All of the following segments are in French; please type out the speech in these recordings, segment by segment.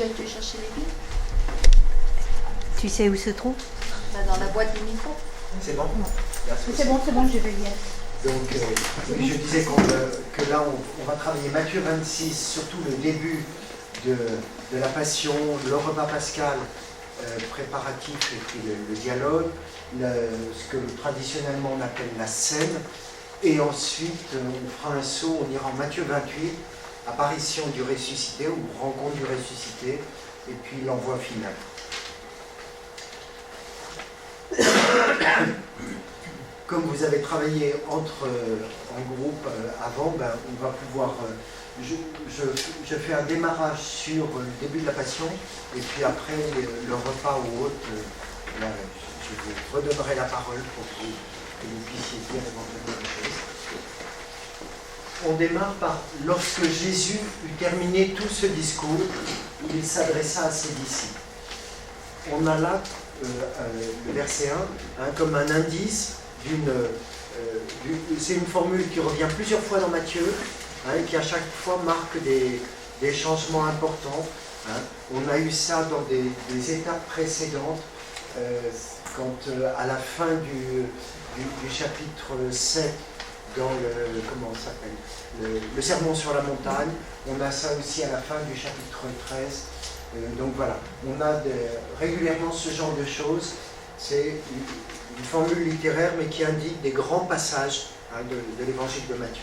déjà été chercher les billes? Tu sais où se trouve? Dans la boîte du micro. C'est bon? C'est bon, je vais y aller. Donc, oui, je disais que là, on va travailler Matthieu 26, surtout le début de la Passion, le repas pascal préparatif et puis le dialogue, ce que traditionnellement on appelle la scène. Et ensuite, on fera un saut, on ira en Matthieu 28, apparition du ressuscité ou rencontre du ressuscité, et puis l'envoi final. Comme vous avez travaillé en groupe avant, ben, on va pouvoir... je fais un démarrage sur le début de la Passion, et puis après le repas ou autre, là, je vous redonnerai la parole pour que vous puissiez dire éventuellement des choses. On démarre par « Lorsque Jésus eut terminé tout ce discours, il s'adressa à ses disciples ». On a là le verset 1 comme un indice c'est une formule qui revient plusieurs fois dans Matthieu, et qui à chaque fois marque des changements importants. On a eu ça dans des étapes précédentes, quand à la fin du chapitre 7, dans le sermon sur la montagne, on a ça aussi à la fin du chapitre 13. Donc voilà, on a régulièrement ce genre de choses. C'est une formule littéraire, mais qui indique des grands passages de l'évangile de Matthieu.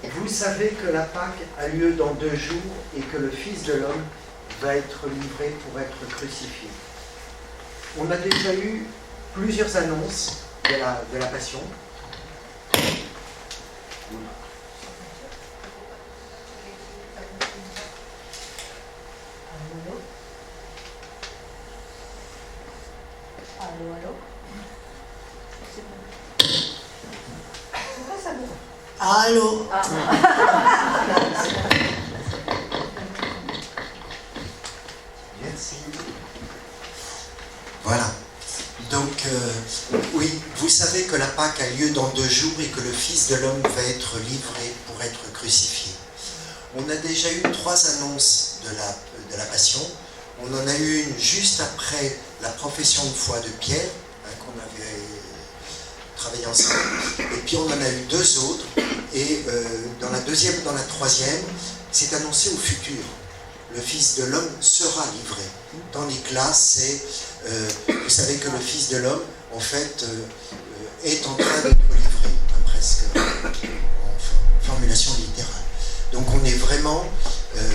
Vous savez que la Pâque a lieu dans 2 jours et que le Fils de l'homme va être livré pour être crucifié. On a déjà eu plusieurs annonces de la Passion. Allô? Pourquoi ça me... Allô? Merci. Voilà. Donc, oui, vous savez que la Pâque a lieu dans 2 jours et que le Fils de l'homme va être livré pour être crucifié. On a déjà eu 3 annonces de la Passion. On en a eu une juste après la profession de foi de Pierre, qu'on avait travaillé ensemble. Et puis on en a eu 2 autres. Et dans la deuxième, dans la troisième, c'est annoncé au futur. Le Fils de l'homme sera livré. Dans les classes, c'est, vous savez que le Fils de l'homme, en fait, est en train d'être livré, presque en formulation littérale. Donc on est vraiment,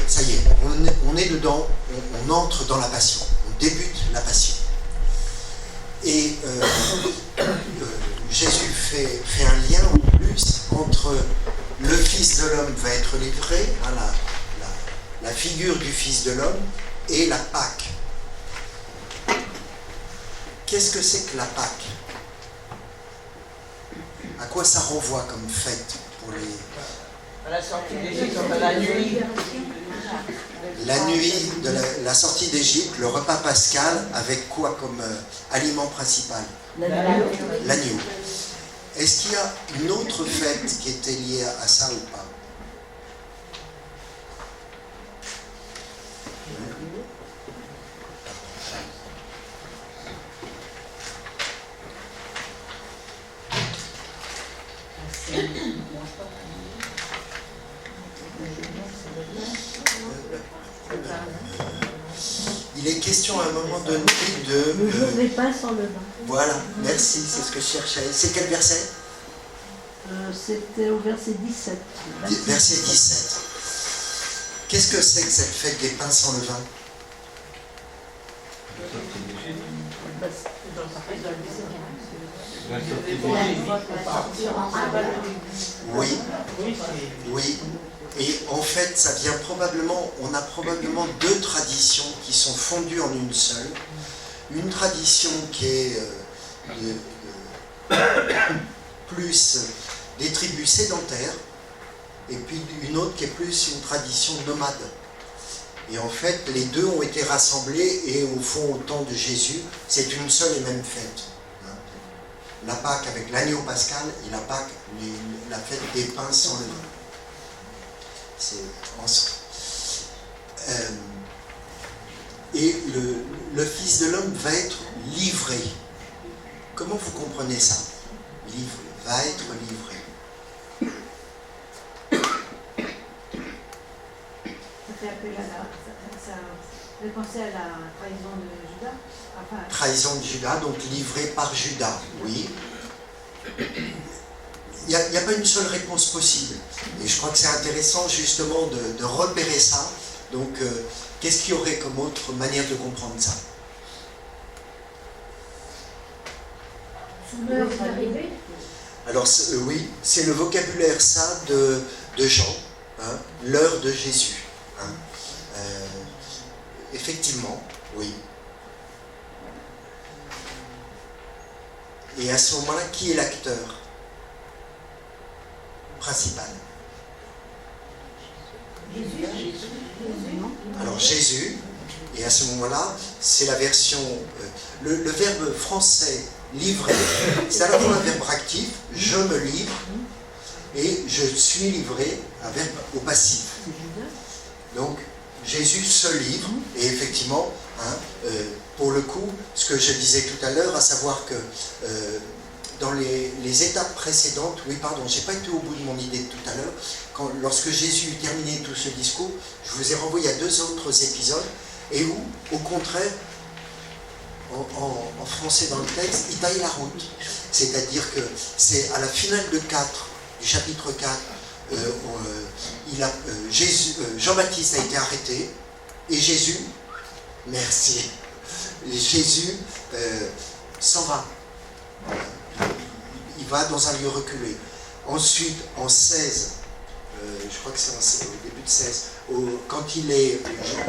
ça y est, on est dedans, on entre dans la Passion, on débute la Passion. Et Jésus fait un lien en plus entre le Fils de l'homme va être livré, la figure du Fils de l'homme, et la Pâque. Qu'est-ce que c'est que la Pâque? À quoi ça renvoie comme fête pour les... À la sortie d'Égypte, à la nuit. La nuit de la sortie d'Égypte, le repas pascal, avec quoi comme aliment principal? L'agneau. Est-ce qu'il y a une autre fête qui était liée à ça ou pas? Il est question à un moment donné de... Le jour des pains sans levain. Voilà, merci, c'est ce que je cherchais. C'est quel verset? C'était au verset 17. Verset 17. Qu'est-ce que c'est que cette fête des pains sans levain? Oui, oui. Et en fait, ça vient probablement, on a probablement 2 traditions qui sont fondues en une seule. Une tradition qui est plus des tribus sédentaires, et puis une autre qui est plus une tradition nomade. Et en fait, les 2 ont été rassemblés, et au fond, au temps de Jésus, c'est une seule et même fête. La Pâque avec l'agneau pascal, et la Pâque, la fête des pains sans levain. et le Fils de l'homme va être livré. Comment vous comprenez ça? Livré, va être livré. Ça fait appel à ça fait penser à la trahison de Judas. Enfin, Trahison de Judas, donc livré par Judas, oui. Il n'y a pas une seule réponse possible. Et je crois que c'est intéressant justement de repérer ça. Donc, qu'est-ce qu'il y aurait comme autre manière de comprendre ça? l'heure d'arrivée. Alors oui, c'est le vocabulaire ça de Jean, hein, l'heure de Jésus. Hein. Effectivement, oui. Et à ce moment-là, qui est l'acteur principal? Jésus, non? Alors Jésus, et à ce moment-là, c'est la version, le verbe français livrer, c'est à la fois un verbe actif, je me livre, et je suis livré, un verbe au passif. Donc Jésus se livre, et effectivement, hein, pour le coup, ce que je disais tout à l'heure, à savoir que dans les étapes précédentes, oui pardon, j'ai pas été au bout de mon idée de tout à l'heure, lorsque Jésus eut terminé tout ce discours, je vous ai renvoyé à 2 autres épisodes, et où, au contraire, en français dans le texte, il taille la route. C'est-à-dire que c'est à la finale du chapitre 4, Jean-Baptiste a été arrêté, et Jésus, merci, Jésus s'en va. Il va dans un lieu reculé. Ensuite, en 16, je crois que c'est au début de 16, quand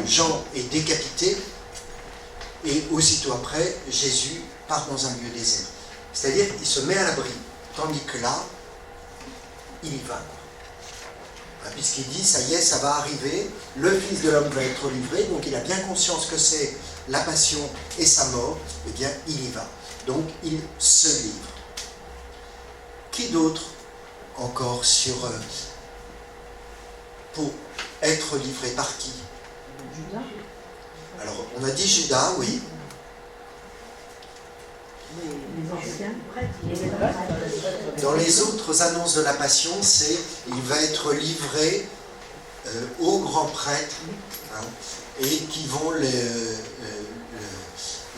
Jean est décapité, et aussitôt après, Jésus part dans un lieu désert. C'est-à-dire qu'il se met à l'abri, tandis que là, il y va. Puisqu'il dit, ça y est, ça va arriver, le Fils de l'homme va être livré, donc il a bien conscience que c'est la passion et sa mort, eh bien, il y va. Donc, il se livre. Qui d'autre encore pour être livré par qui? Judas. Alors, on a dit Judas, oui. Les anciens prêtres. Dans les autres annonces de la Passion, c'est il va être livré aux grands prêtres, hein, et qui vont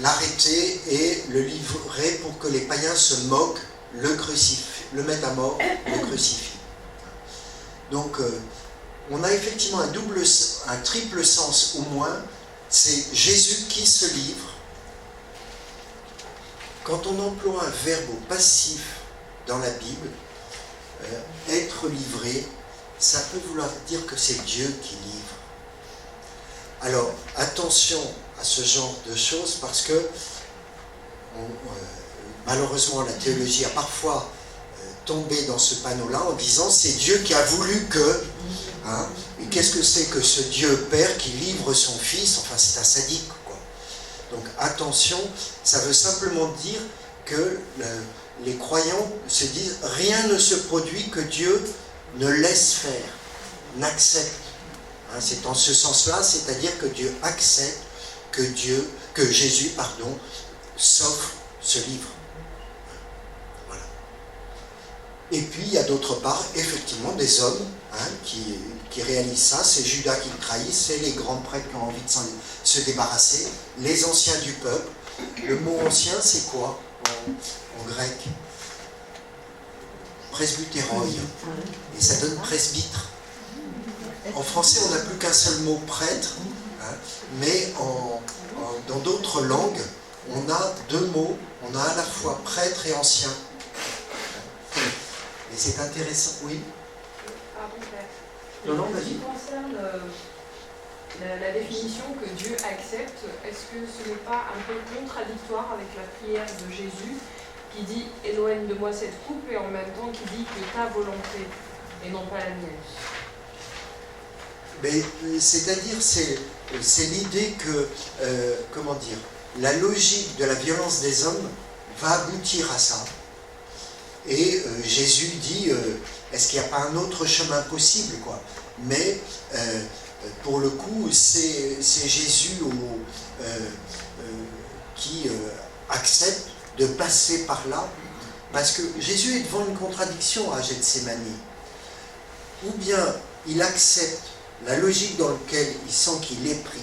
l'arrêter et le livrer pour que les païens se moquent, le mettent à mort, le crucifient. Donc, on a effectivement un triple sens au moins. C'est Jésus qui se livre. Quand on emploie un verbe au passif dans la Bible, être livré, ça peut vouloir dire que c'est Dieu qui livre. Alors, attention à ce genre de choses, parce que malheureusement la théologie a parfois tombé dans ce panneau-là en disant c'est Dieu qui a voulu que... Hein, et qu'est-ce que c'est que ce Dieu Père qui livre son Fils? Enfin, c'est un sadique, quoi. Donc, attention, ça veut simplement dire que les croyants se disent rien ne se produit que Dieu ne laisse faire, n'accepte. Hein, c'est en ce sens-là, c'est-à-dire que Dieu accepte que Jésus, s'offre, se livre. Voilà. Et puis, il y a d'autre part, effectivement, des hommes, hein, qui réalisent ça. C'est Judas qui le trahit, c'est les grands prêtres qui ont envie de se débarrasser, les anciens du peuple. Le mot ancien, c'est quoi en grec? Presbytéroi. Et ça donne presbytre. En français, on n'a plus qu'un seul mot prêtre, hein, mais dans d'autres langues, on a 2 mots. On a à la fois prêtre et ancien. Et c'est intéressant, oui. Pardon, Père. Non, non, En ce vas-y. qui concerne la définition que Dieu accepte, est-ce que ce n'est pas un peu contradictoire avec la prière de Jésus qui dit « Éloigne de moi cette coupe » et en même temps qui dit que ta volonté et non pas la mienne? Mais c'est-à-dire, c'est l'idée que, comment dire, la logique de la violence des hommes va aboutir à ça. Et Jésus dit, est-ce qu'il n'y a pas un autre chemin possible, quoi? Mais pour le coup, c'est Jésus qui accepte de passer par là, parce que Jésus est devant une contradiction à Gethsémani. Ou bien il accepte la logique dans laquelle il sent qu'il est pris,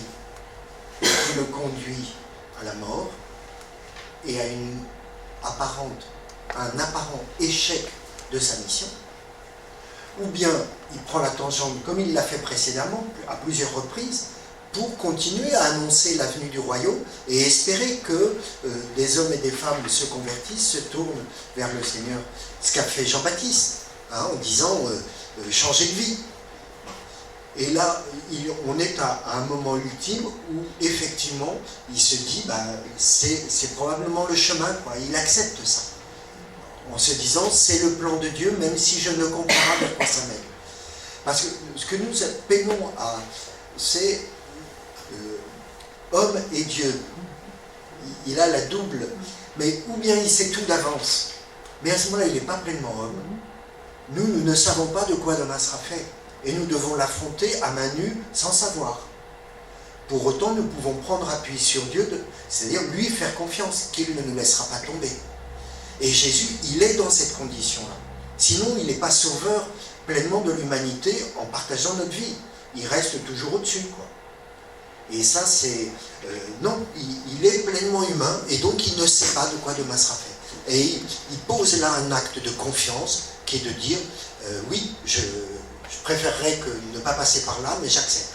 et qui le conduit à la mort, et à un apparent échec de sa mission, ou bien il prend la tangente, comme il l'a fait précédemment, à plusieurs reprises, pour continuer à annoncer la venue du royaume et espérer que des hommes et des femmes se convertissent, se tournent vers le Seigneur. Ce qu'a fait Jean-Baptiste, en disant changer de vie. Et là, on est à un moment ultime où effectivement, il se dit, c'est probablement le chemin, quoi. Il accepte ça. En se disant, c'est le plan de Dieu, même si je ne comprends pas de quoi ça mène. Parce que ce que nous peinons à, c'est homme et Dieu. Il a la double. Mais ou bien il sait tout d'avance, mais à ce moment-là, il n'est pas pleinement homme. Nous ne savons pas de quoi demain sera fait. Et nous devons l'affronter à main nue sans savoir. Pour autant, nous pouvons prendre appui sur Dieu, c'est-à-dire lui faire confiance, qu'il ne nous laissera pas tomber. Et Jésus, il est dans cette condition-là. Sinon, il n'est pas sauveur pleinement de l'humanité en partageant notre vie. Il reste toujours au-dessus, quoi. Et ça, c'est... non, il est pleinement humain, et donc il ne sait pas de quoi demain sera fait. Et il pose là un acte de confiance, qui est de dire, oui, je préférerais ne pas passer par là, mais j'accepte.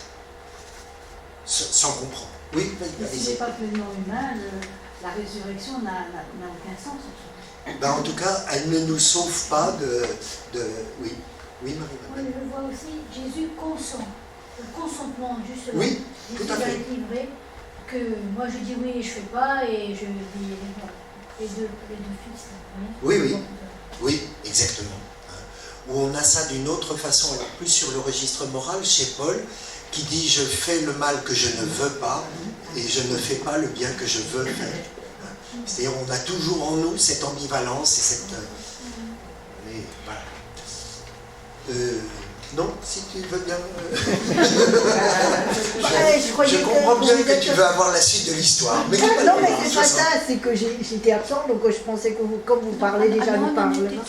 Sans comprendre. Oui, mais s'il n'est pas pleinement humain, la résurrection n'a aucun sens. En tout cas, elle ne nous sauve pas de... Oui, oui, Marie-Madeleine. Oui, je vois aussi Jésus consent. Le consentement, justement. Oui, tout à fait. Jésus va être livré, que moi je dis oui, je ne fais pas, et je dis les deux fils. Oui, oui. Oui, exactement. Où on a ça d'une autre façon, alors plus sur le registre moral, chez Paul, qui dit « je fais le mal que je ne veux pas, et je ne fais pas le bien que je veux faire ». C'est-à-dire on a toujours en nous cette ambivalence et cette... Mais voilà. Non, si tu veux bien... je comprends bien que tu veux avoir la suite de l'histoire. Mais non, mais c'est pas ça, c'est que j'étais absente, donc je pensais que vous, comme vous parlez déjà, nous parlez. Non.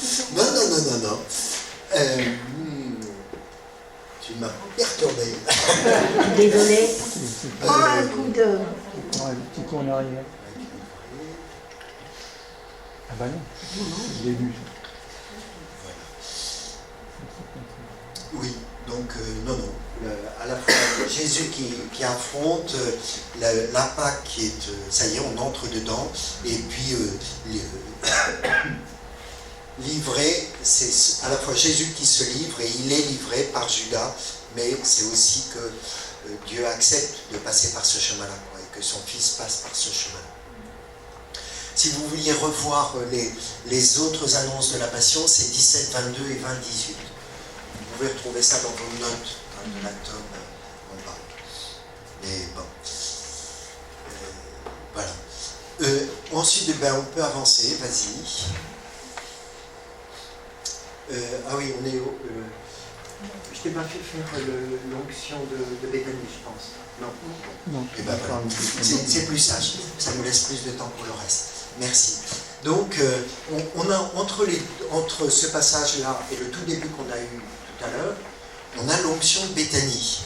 Tu m'as perturbé. Désolé. Prends un coup de... Prends un petit coup en arrière. Ah bah non, je l'ai vu. Oui, donc non. À la fois Jésus qui affronte la Pâque qui est... ça y est, on entre dedans. Et puis livré, c'est à la fois Jésus qui se livre et il est livré par Judas, mais c'est aussi que Dieu accepte de passer par ce chemin-là, et que son Fils passe par ce chemin. Si vous vouliez revoir les autres annonces de la Passion, c'est 17, 22 et 20, 18. Vous pouvez retrouver ça dans vos notes de la tome en bas. Mais bon. Voilà. Ensuite, on peut avancer, vas-y. Ah oui, on est au... Je t'ai pas fait faire l'onction de Béthanie, je pense. Non. Et voilà. C'est plus sage. Ça nous laisse plus de temps pour le reste. Merci. Donc, on a entre ce passage-là et le tout début qu'on a eu tout à l'heure, on a l'onction de Béthanie.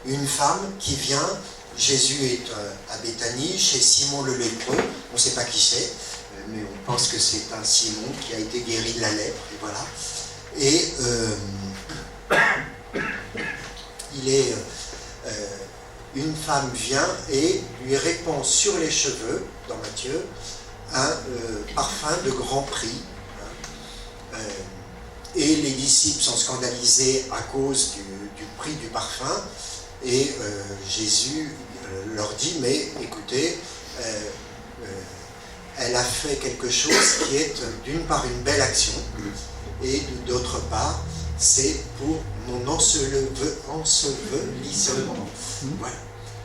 Une femme qui vient, Jésus est à Béthanie, chez Simon le lépreux, on ne sait pas qui c'est, mais on pense que c'est un Simon qui a été guéri de la lèpre, et voilà. Et une femme vient et lui répand sur les cheveux, dans Matthieu, un parfum de grand prix. Et les disciples sont scandalisés à cause du prix du parfum. Et Jésus leur dit, mais écoutez, elle a fait quelque chose qui est d'une part une belle action, et d'autre part, c'est pour mon ensevelissement. Voilà.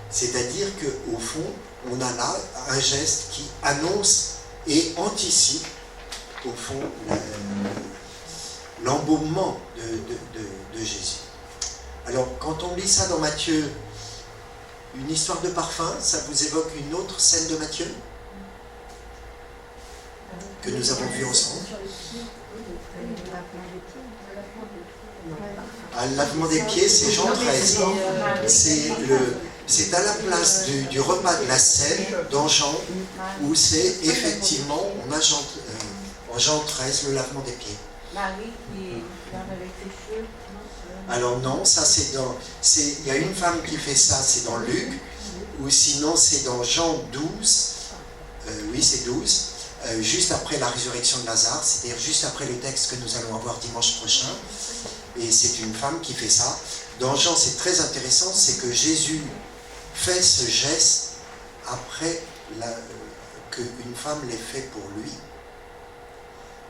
C'est-à-dire qu'au fond, on a là un geste qui annonce et anticipe, au fond, l'embaumement de Jésus. Alors, quand on lit ça dans Matthieu, une histoire de parfum, ça vous évoque une autre scène de Matthieu que nous avons vue ensemble? Ah, le lavement des pieds, c'est Jean 13. C'est à la place du repas de la scène dans Jean, où c'est effectivement, on a en Jean 13 le lavement des pieds. Marie qui lave avec les cheveux. Alors non, ça c'est dans... Il y a une femme qui fait ça, c'est dans Luc, ou sinon c'est dans Jean 12, oui c'est 12, juste après la résurrection de Lazare, c'est-à-dire juste après le texte que nous allons avoir dimanche prochain, et c'est une femme qui fait ça. Dans Jean, c'est très intéressant, c'est que Jésus fait ce geste après qu'une femme l'ait fait pour lui.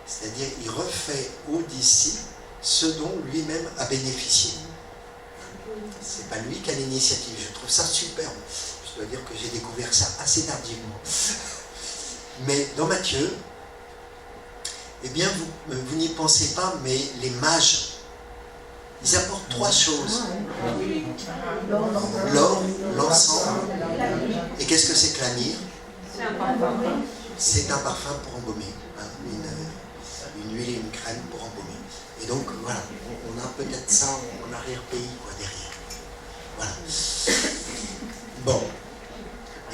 C'est-à-dire, il refait aux disciples ce dont lui-même a bénéficié. C'est pas lui qui a l'initiative. Je trouve ça superbe. Je dois dire que j'ai découvert ça assez tardivement. Mais dans Matthieu, eh bien, vous n'y pensez pas, mais les mages, ils apportent trois choses. L'or, l'encens, et qu'est-ce que c'est que la myrrhe? C'est un parfum. C'est un parfum pour embaumer, hein, une huile et une crème pour embaumer. Et donc, voilà, on a peut-être ça en arrière-pays, quoi, derrière. Voilà. Bon.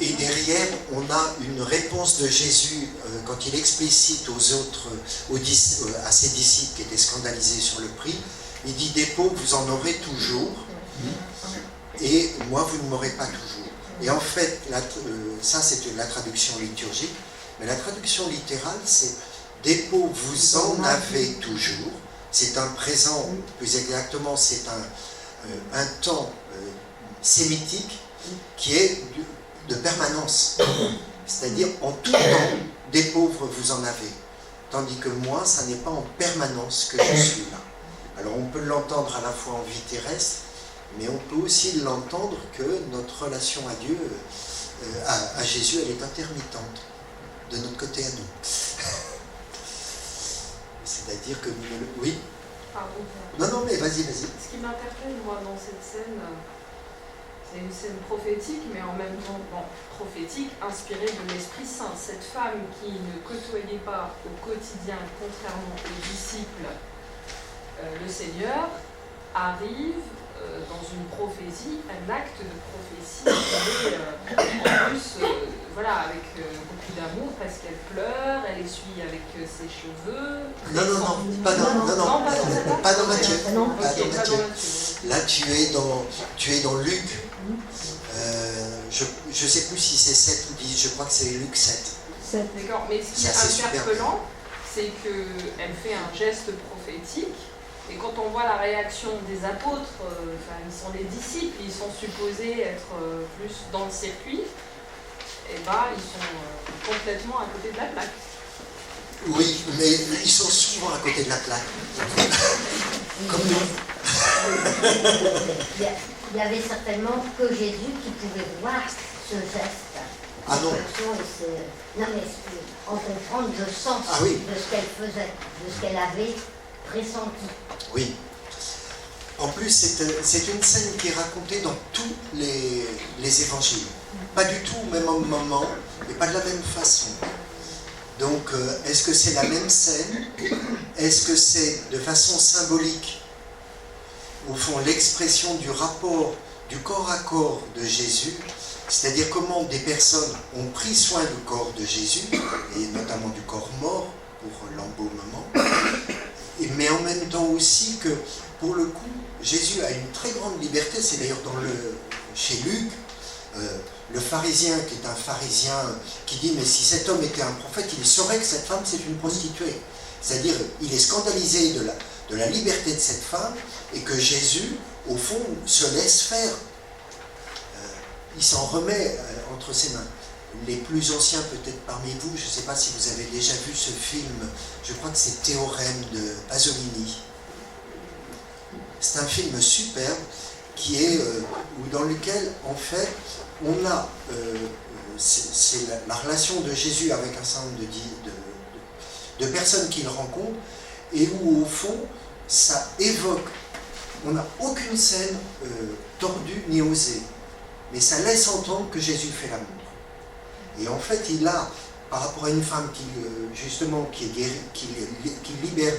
Et derrière, on a une réponse de Jésus quand il explicite à ses disciples qui étaient scandalisés sur le prix. Il dit, des pauvres, vous en aurez toujours, et moi, vous ne m'aurez pas toujours. Et en fait, ça c'est la traduction liturgique, mais la traduction littérale, c'est des pauvres, vous en avez toujours. C'est un présent, plus exactement, c'est un temps sémitique qui est de permanence. C'est-à-dire, en tout temps, des pauvres, vous en avez. Tandis que moi, ça n'est pas en permanence que je suis là. Alors, on peut l'entendre à la fois en vie terrestre, mais on peut aussi l'entendre que notre relation à Dieu, à Jésus, elle est intermittente, de notre côté à nous. C'est-à-dire que nous... Oui. Pardon. Non, mais vas-y. Ce qui m'interpelle, moi, dans cette scène, c'est une scène prophétique, mais en même temps prophétique, inspirée de l'Esprit Saint. Cette femme qui ne côtoyait pas au quotidien, contrairement aux disciples, le Seigneur, arrive dans une prophétie, un acte de prophétie, et en plus, voilà, avec beaucoup d'amour, parce qu'elle pleure, elle essuie avec ses cheveux. Non, pas dans Matthieu. Là, tu es dans Luc. Je ne sais plus si c'est 7 ou 10, je crois que c'est Luc 7. D'accord, mais ce qui est interpellant, c'est qu'elle fait un geste prophétique. Et quand on voit la réaction des apôtres, ils sont les disciples, ils sont supposés être plus dans le circuit, et ils sont complètement à côté de la plaque. Oui, mais ils sont souvent à côté de la plaque. Comme nous. Il y avait certainement que Jésus qui pouvait voir ce geste. Ah non. Non mais en comprendre le sens de ce qu'elle faisait, de ce qu'elle avait pressenti. Oui. En plus, c'est une scène qui est racontée dans tous les évangiles. Pas du tout au même moment, mais pas de la même façon. Donc, est-ce que c'est la même scène? Est-ce que c'est de façon symbolique, au fond, l'expression du rapport du corps à corps de Jésus, c'est-à-dire comment des personnes ont pris soin du corps de Jésus, et notamment du corps mort pour l'embaumement, mais en même temps aussi que, pour le coup, Jésus a une très grande liberté. C'est d'ailleurs chez Luc, le pharisien qui est un pharisien qui dit, mais si cet homme était un prophète, il saurait que cette femme c'est une prostituée. C'est-à-dire, il est scandalisé de la liberté de cette femme, et que Jésus, au fond, se laisse faire. Il s'en remet entre ses mains. Les plus anciens peut-être parmi vous, je ne sais pas si vous avez déjà vu ce film, je crois que c'est Théorème de Pasolini. C'est un film superbe dans lequel, en fait, on a c'est la relation de Jésus avec un certain nombre de personnes qu'il rencontre, et où, au fond, ça évoque on n'a aucune scène tordue ni osée, mais ça laisse entendre que Jésus fait l'amour. Et en fait, il a, par rapport à une femme qui, justement, qui est guérie, qui libère,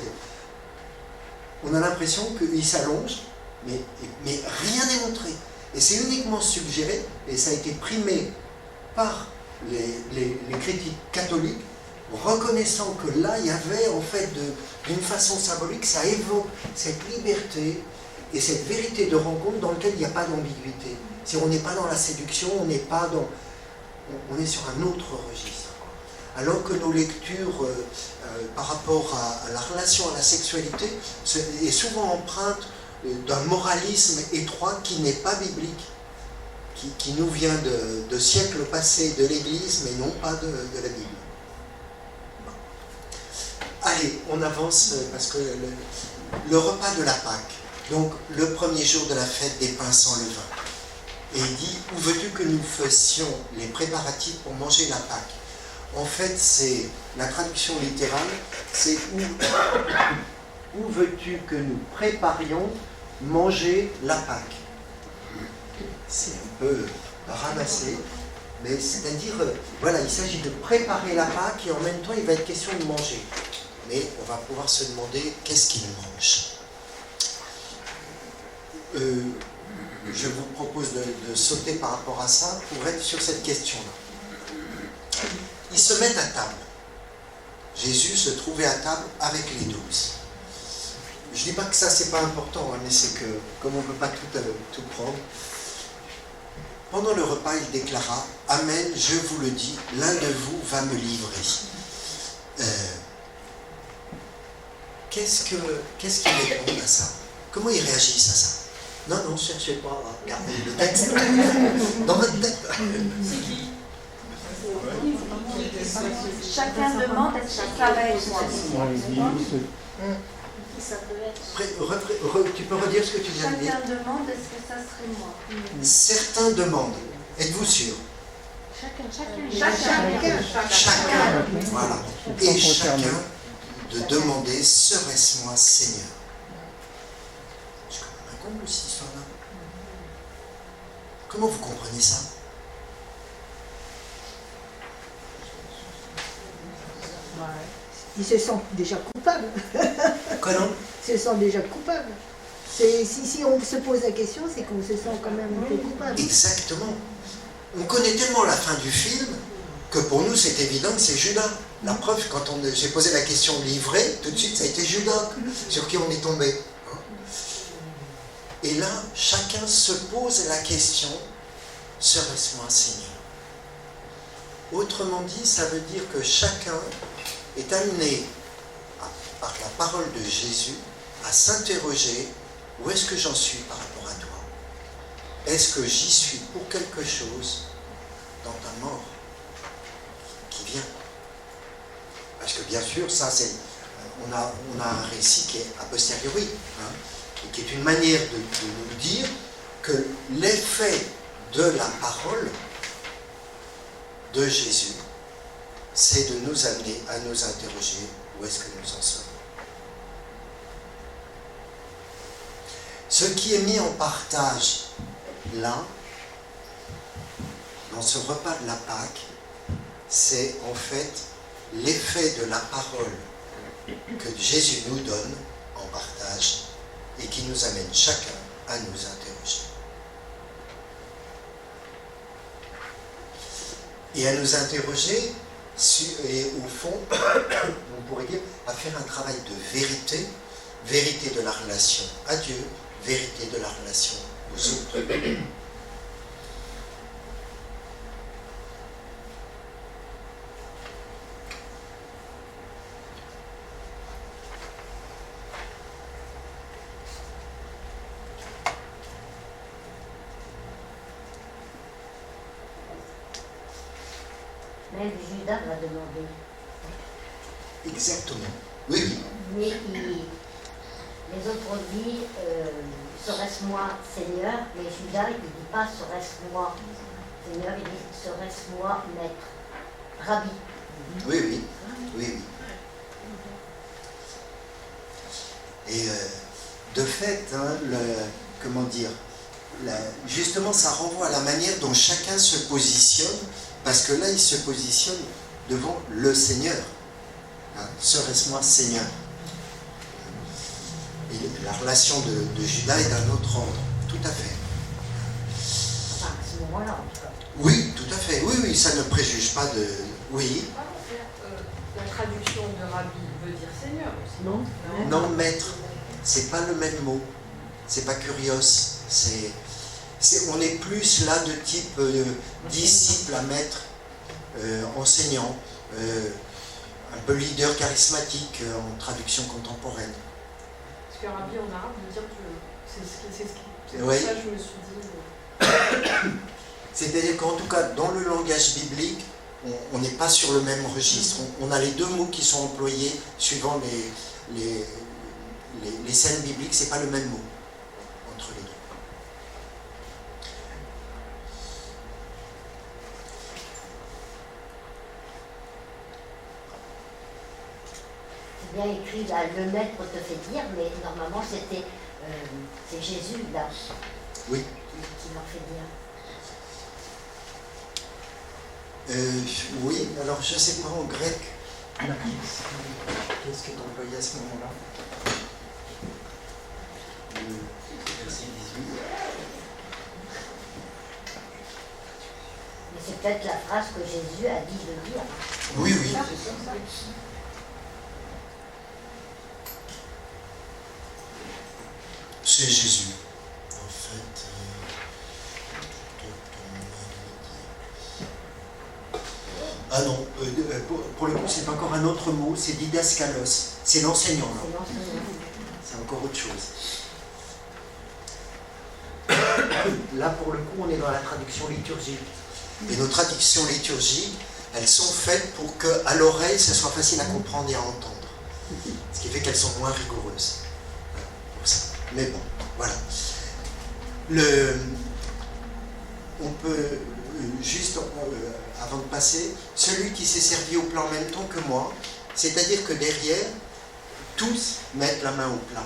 on a l'impression qu'il s'allonge, mais rien n'est montré. Et c'est uniquement suggéré, et ça a été primé par les critiques catholiques, reconnaissant que là, il y avait, en fait, d'une façon symbolique, ça évoque cette liberté et cette vérité de rencontre dans laquelle il n'y a pas d'ambiguïté. Si on n'est pas dans la séduction, on est sur un autre registre. Alors que nos lectures par rapport à la relation à la sexualité est souvent empreinte d'un moralisme étroit qui n'est pas biblique, qui nous vient de siècles passés de l'Église, mais non pas de la Bible. Bon. Allez, on avance parce que le repas de la Pâque, donc le premier jour de la fête des pains sans levain. Et il dit, où veux-tu que nous fassions les préparatifs pour manger la Pâque? En fait, c'est la traduction littérale, c'est où veux-tu que nous préparions manger la Pâque? C'est un peu ramassé, mais c'est-à-dire, voilà, il s'agit de préparer la Pâque et en même temps, il va être question de manger. Mais on va pouvoir se demander qu'est-ce qu'il mange. Je vous propose de sauter par rapport à ça pour être sur cette question-là. Ils se mettent à table. Jésus se trouvait à table avec les 12. Je ne dis pas que ça, c'est pas important, hein, mais c'est que, comme on ne peut pas tout prendre, pendant le repas, il déclara « Amen, je vous le dis, l'un de vous va me livrer. » Qu'est-ce qu'il répond à ça? Comment ils réagissent à ça? Non, ne cherchez pas à garder le texte dans votre tête. C'est qui? Chacun demande est-ce que ça va être moi. Tu peux redire ce que tu viens de dire? Chacun demande est-ce que ça serait moi. Certains demandent. Êtes-vous sûr? Chacun. Voilà. Et chacun de demander serait-ce moi, Seigneur? C'est quand même un comble cette histoire-là. Comment vous comprenez ça? Ils se sentent déjà coupables. Quoi non? Ils se sentent déjà coupables. Si on se pose la question, c'est qu'on se sent quand même un peu coupable. Exactement. On connaît tellement la fin du film que pour nous c'est évident que c'est Judas. La preuve, quand j'ai posé la question livrée, tout de suite ça a été Judas sur qui on est tombé. Et là, chacun se pose la question, serait-ce moi, Seigneur? Autrement dit, ça veut dire que chacun est amené, par la parole de Jésus, à s'interroger, où est-ce que j'en suis par rapport à toi? Est-ce que j'y suis pour quelque chose dans ta mort qui vient? Parce que bien sûr, ça c'est... On a un récit qui est a posteriori, hein, et qui est une manière de nous dire que l'effet de la parole de Jésus, c'est de nous amener à nous interroger où est-ce que nous en sommes. Ce qui est mis en partage là, dans ce repas de la Pâque, c'est en fait l'effet de la parole que Jésus nous donne en partage et qui nous amène chacun à nous interroger. Et à nous interroger, et au fond, on pourrait dire, à faire un travail de vérité, vérité de la relation à Dieu, vérité de la relation aux autres. Même Judas va demander. Exactement. Oui, oui. Mais les autres ont dit serait-ce moi Seigneur, mais Judas il ne dit pas serait-ce moi Seigneur, il dit serait-ce moi maître, Rabbi. Oui, oui. Oui, oui. Et De fait, hein, comment dire, justement, ça renvoie à la manière dont chacun se positionne, parce que là, il se positionne devant le Seigneur. Hein, serait-ce moi Seigneur? Et la relation de Judas est d'un autre ordre, tout à fait. Enfin, à ce moment-là, en tout cas. Oui, tout à fait. Oui, oui, ça ne préjuge pas de... Oui. La traduction de Rabbi veut dire Seigneur aussi. Non. Non, maître. C'est pas le même mot. C'est pas curios. On est plus là de type disciple à maître, enseignant, un peu leader charismatique en traduction contemporaine. Parce que Rabbi en arabe veut dire Dieu. C'est pour Oui. ça que je me suis dit. C'est-à-dire qu'en tout cas, dans le langage biblique, on n'est pas sur le même registre. On a les deux mots qui sont employés suivant les scènes bibliques, c'est pas le même mot entre les deux. C'est bien écrit là, le maître te fait dire, mais normalement c'est Jésus là Oui. qui leur fait dire. Oui, alors je ne sais pas en grec. Qu'est-ce qui est employé à ce moment-là? Verset 18. Mais c'est peut-être la phrase que Jésus a dit de dire. Oui, oui. C'est Jésus. En fait. Ah non, pour le coup, c'est encore un autre mot, c'est didaskalos. C'est l'enseignant, là. C'est encore autre chose. Là, pour le coup, on est dans la traduction liturgique. Et nos traductions liturgiques, elles sont faites pour qu'à l'oreille, ce soit facile à comprendre et à entendre. Ce qui fait qu'elles sont moins rigoureuses. Pour ça. Mais bon, voilà. On peut, juste avant de passer, celui qui s'est servi au plat en même temps que moi, c'est-à-dire que derrière, tous mettent la main au plat.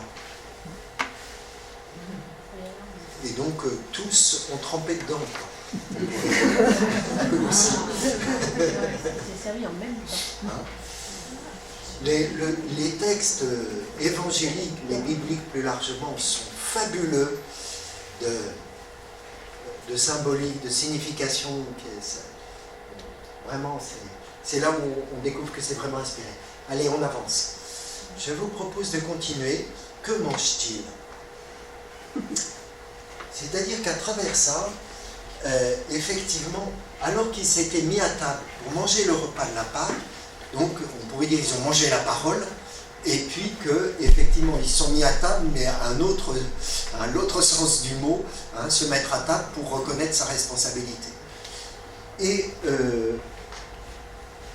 Et donc, tous ont trempé dedans. C'est servi en même temps. Hein? Les textes évangéliques, les bibliques plus largement, sont fabuleux de symbolique, de signification. Vraiment, c'est là où on découvre que c'est vraiment inspiré. Allez, on avance. Je vous propose de continuer. Que mange-t-il? C'est-à-dire qu'à travers ça, effectivement, alors qu'ils s'étaient mis à table pour manger le repas de la Pâque, donc on pourrait dire qu'ils ont mangé la parole, et puis qu'effectivement ils sont mis à table, mais à l'autre sens du mot, hein, se mettre à table pour reconnaître sa responsabilité. Et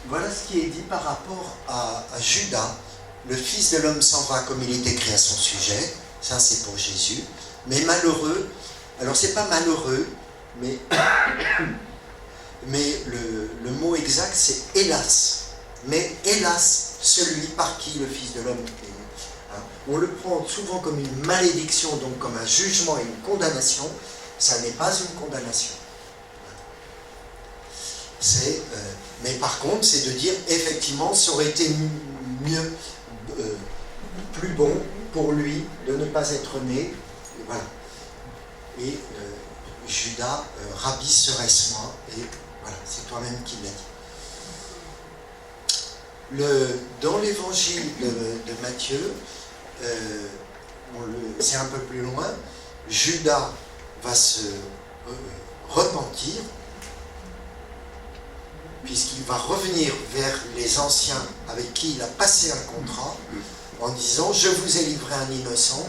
voilà ce qui est dit par rapport à Judas. Le Fils de l'homme s'en va comme il est écrit à son sujet, ça c'est pour Jésus, mais malheureux, alors c'est pas malheureux, mais le mot exact c'est hélas. Mais hélas, celui par qui le Fils de l'homme est. Hein. On le prend souvent comme une malédiction, donc comme un jugement et une condamnation. Ça n'est pas une condamnation. Mais par contre, c'est de dire, effectivement, ça aurait été mieux, plus bon pour lui de ne pas être né. Et voilà. Et Judas, Rabbi, serait-ce moi? Et voilà, c'est toi-même qui l'as dit. Dans l'évangile de Matthieu, c'est un peu plus loin, Judas va se repentir, puisqu'il va revenir vers les anciens avec qui il a passé un contrat, en disant « Je vous ai livré un innocent ».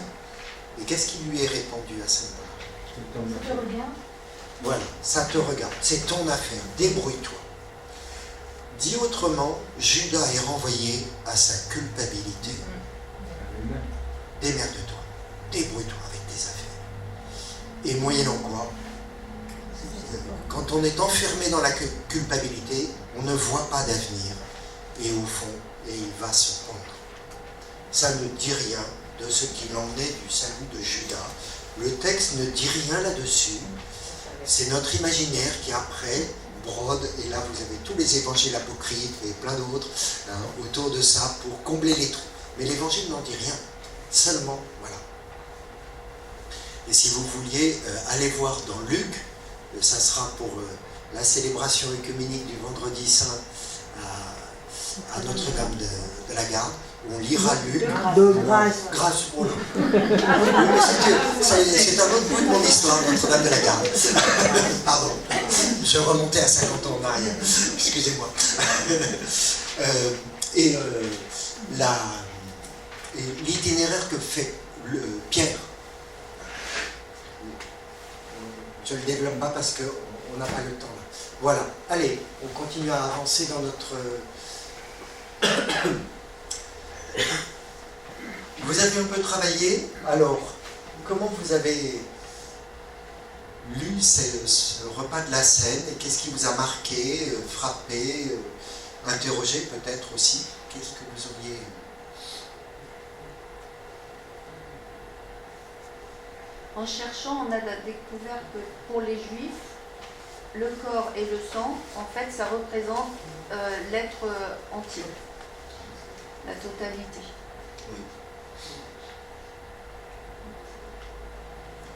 Et qu'est-ce qui lui est répondu à ce moment-là? Ça te regarde. Voilà, ça te regarde, c'est ton affaire, débrouille-toi. Dit autrement, Judas est renvoyé à sa culpabilité. Démerde-toi, débrouille-toi avec tes affaires. Et moyennant quoi, quand on est enfermé dans la culpabilité, on ne voit pas d'avenir. Et au fond, il va se pendre. Ça ne dit rien de ce qu'il en est du salut de Judas. Le texte ne dit rien là-dessus. C'est notre imaginaire qui après brode, et là vous avez tous les évangiles apocryphes et plein d'autres autour de ça pour combler les trous. Mais l'évangile n'en dit rien, seulement, voilà. Et si vous vouliez aller voir dans Luc, ça sera pour la célébration œcuménique du vendredi saint à Notre-Dame de la Garde, où on lira Luc. De grâce. Grâce, oh là. C'est un autre bout de mon histoire, Notre-Dame de la Garde. Pardon, je remontais à 50 ans en arrière, excusez-moi. Et l'itinéraire que fait Pierre, je ne le développe pas parce qu'on n'a pas le temps là. Voilà, allez, on continue à avancer dans notre... Vous avez un peu travaillé, alors, comment vous avez lu ce repas de la Seine et qu'est-ce qui vous a marqué, frappé, interrogé peut-être aussi? Qu'est-ce que vous auriez... En cherchant, on a découvert que pour les Juifs, le corps et le sang, en fait, ça représente l'être entier, la totalité. Oui.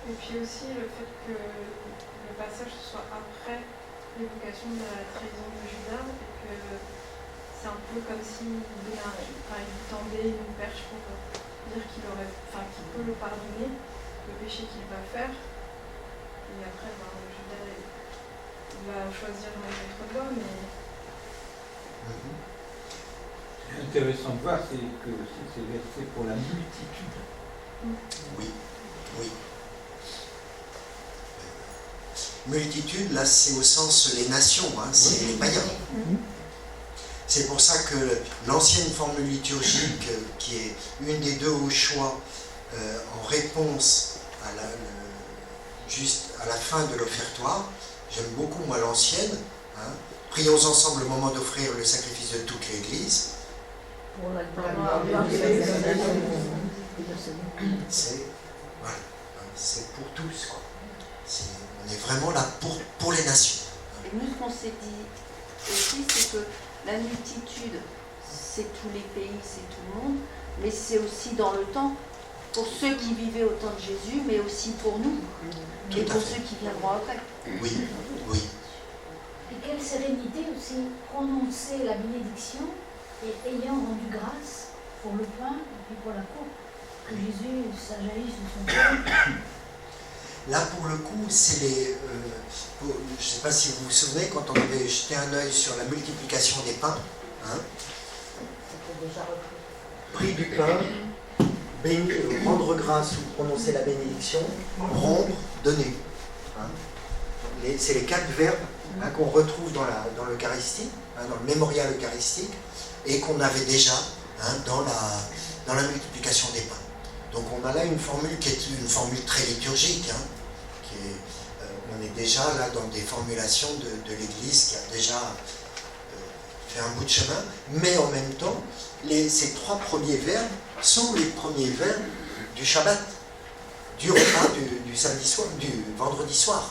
Et puis aussi le fait que le passage soit après l'évocation de la trahison de Judas et que c'est un peu comme s'il il tendait une perche pour dire qu'il peut le pardonner, le péché qu'il va faire. Et après, Judas va choisir un autre voie, mais... Ce qui est intéressant de voir, c'est que aussi c'est versé pour la multitude. Oui, oui. Multitude, là, c'est au sens les nations, c'est les païens. C'est pour ça que l'ancienne formule liturgique, qui est une des deux au choix, en réponse juste à la fin de l'offertoire, j'aime beaucoup moi l'ancienne. Prions ensemble le moment d'offrir le sacrifice de toute l'Église. C'est pour tous, quoi. On est vraiment là pour les nations. Et nous, ce qu'on s'est dit aussi, c'est que la multitude, c'est tous les pays, c'est tout le monde, mais c'est aussi dans le temps, pour ceux qui vivaient au temps de Jésus, mais aussi pour nous, et pour ceux qui viendront après. Oui, oui. Et quelle sérénité aussi, prononcer la bénédiction et ayant rendu grâce pour le pain et puis pour la coupe, que Jésus s'ajaillisse de son cœur. Là, pour le coup, c'est les... je ne sais pas si vous vous souvenez, quand on avait jeté un œil sur la multiplication des pains, pris du pain, rendre grâce ou prononcer la bénédiction, rompre, donner. C'est les 4 verbes qu'on retrouve dans l'Eucharistie, dans le mémorial eucharistique, et qu'on avait déjà dans la multiplication des pains. Donc on a là une formule qui est une formule très liturgique, on est déjà là dans des formulations de l'Église qui a déjà fait un bout de chemin, mais en même temps, ces 3 premiers verbes sont les premiers verbes du Shabbat, du repas du samedi soir, du vendredi soir,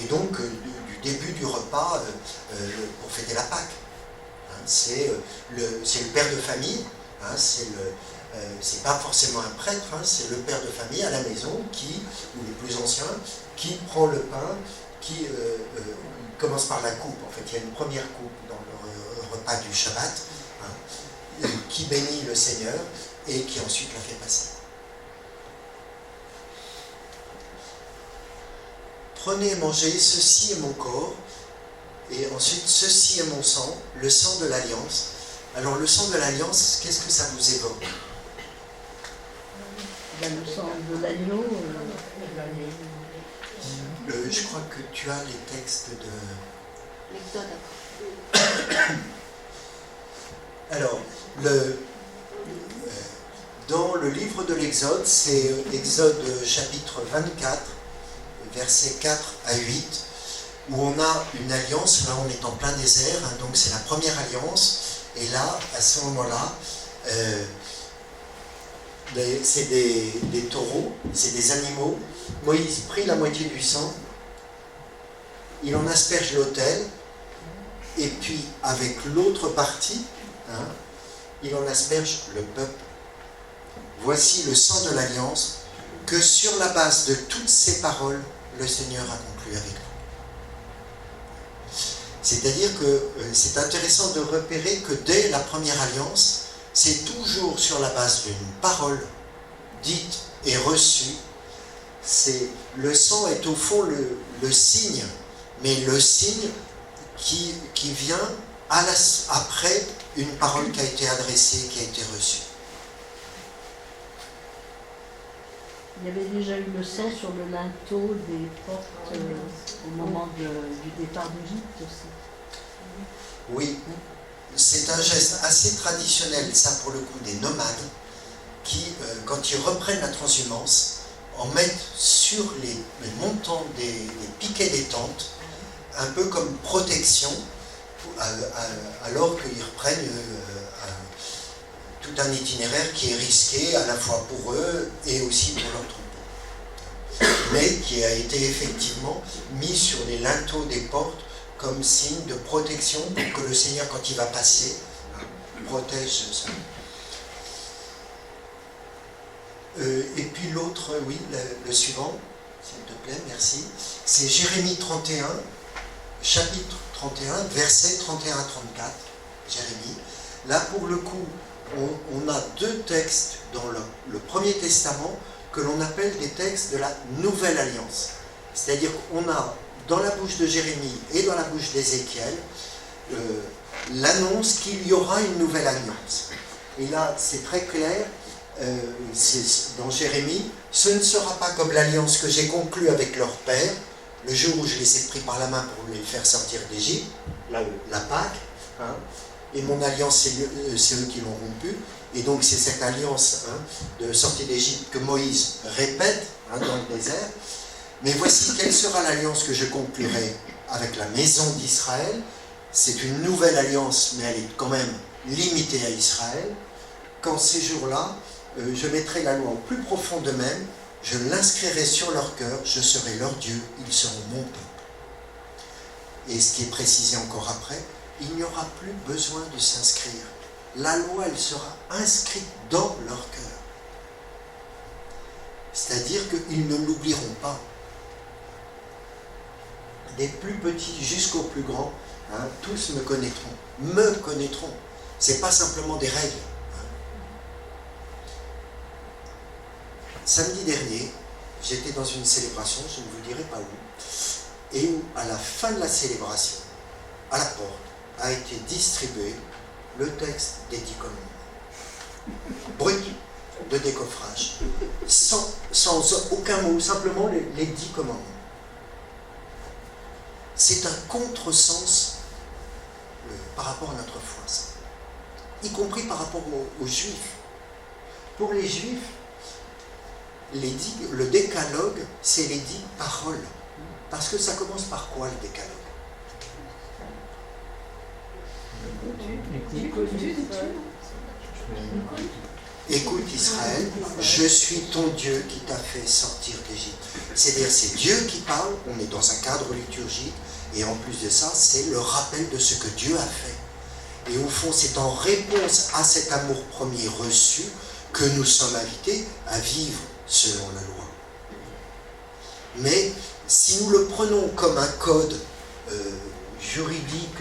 et donc du début du repas pour fêter la Pâque. C'est le père de famille, c'est pas forcément un prêtre, c'est le père de famille à la maison ou le plus ancien, qui prend le pain, qui commence par la coupe. En fait, il y a une première coupe dans le repas du Shabbat, qui bénit le Seigneur et qui ensuite la fait passer. Prenez et mangez, ceci est mon corps, et ensuite ceci est mon sang, le sang de l'Alliance. Alors le sang de l'Alliance, qu'est-ce que ça vous évoque? Le sang de l'agneau. Je crois que tu as les textes de... L'Exode. Alors, dans le livre de l'Exode, c'est Exode chapitre 24, versets 4 à 8, où on a une alliance. Là, on est en plein désert, donc c'est la première alliance. Et là, à ce moment-là, c'est des taureaux, c'est des animaux. Moïse prit la moitié du sang, il en asperge l'autel, et puis avec l'autre partie, il en asperge le peuple. Voici le sang de l'alliance que sur la base de toutes ces paroles, le Seigneur a conclu avec vous. C'est-à-dire que c'est intéressant de repérer que dès la première alliance, c'est toujours sur la base d'une parole dite et reçue. Le sang est au fond le signe, mais le signe qui vient après une parole qui a été adressée, qui a été reçue. Il y avait déjà eu le sang sur le linteau des portes au moment du départ d'Égypte aussi. Oui, c'est un geste assez traditionnel, ça pour le coup, des nomades, qui, quand ils reprennent la transhumance, en mettent sur les montants des piquets des tentes, un peu comme protection, alors qu'ils reprennent tout un itinéraire qui est risqué à la fois pour eux et aussi pour leurs troupeaux, mais qui a été effectivement mis sur les linteaux des portes comme signe de protection pour que le Seigneur, quand il va passer, protège ça. Et puis l'autre, oui, le suivant, s'il te plaît, merci, c'est Jérémie 31, chapitre 31, versets 31 à 34, Jérémie. Là, pour le coup, on a deux textes dans le Premier Testament que l'on appelle des textes de la Nouvelle Alliance. C'est-à-dire qu'on a dans la bouche de Jérémie et dans la bouche d'Ézéchiel l'annonce qu'il y aura une nouvelle alliance. Et là, c'est très clair, dans Jérémie, ce ne sera pas comme l'alliance que j'ai conclue avec leur père, le jour où je les ai pris par la main pour les faire sortir d'Égypte, la Pâque, et mon alliance, c'est eux qui l'ont rompue, et donc c'est cette alliance de sortie d'Égypte que Moïse répète dans le désert. Mais voici quelle sera l'alliance que je conclurai avec la maison d'Israël. C'est une nouvelle alliance, mais elle est quand même limitée à Israël. Quand ces jours-là, je mettrai la loi au plus profond d'eux-mêmes, je l'inscrirai sur leur cœur, je serai leur Dieu, ils seront mon peuple. Et ce qui est précisé encore après, il n'y aura plus besoin de s'inscrire. La loi, elle sera inscrite dans leur cœur. C'est-à-dire qu'ils ne l'oublieront pas. Des plus petits jusqu'aux plus grands, tous me connaîtront. Ce n'est pas simplement des règles. Samedi dernier, j'étais dans une célébration, je ne vous dirai pas où, et où, à la fin de la célébration, à la porte, a été distribué le texte des 10 commandements. Brut de décoffrage, sans aucun mot, simplement les 10 commandements. C'est un contresens par rapport à notre foi, ça. Y compris par rapport aux Juifs. Pour les Juifs, le décalogue, c'est les 10 paroles. Parce que ça commence par quoi, le décalogue? Écoute Israël, je suis ton Dieu qui t'a fait sortir d'Égypte. C'est-à-dire, c'est Dieu qui parle, on est dans un cadre liturgique, et en plus de ça, c'est le rappel de ce que Dieu a fait. Et au fond, c'est en réponse à cet amour premier reçu que nous sommes invités à vivre selon la loi. Mais si nous le prenons comme un code juridique,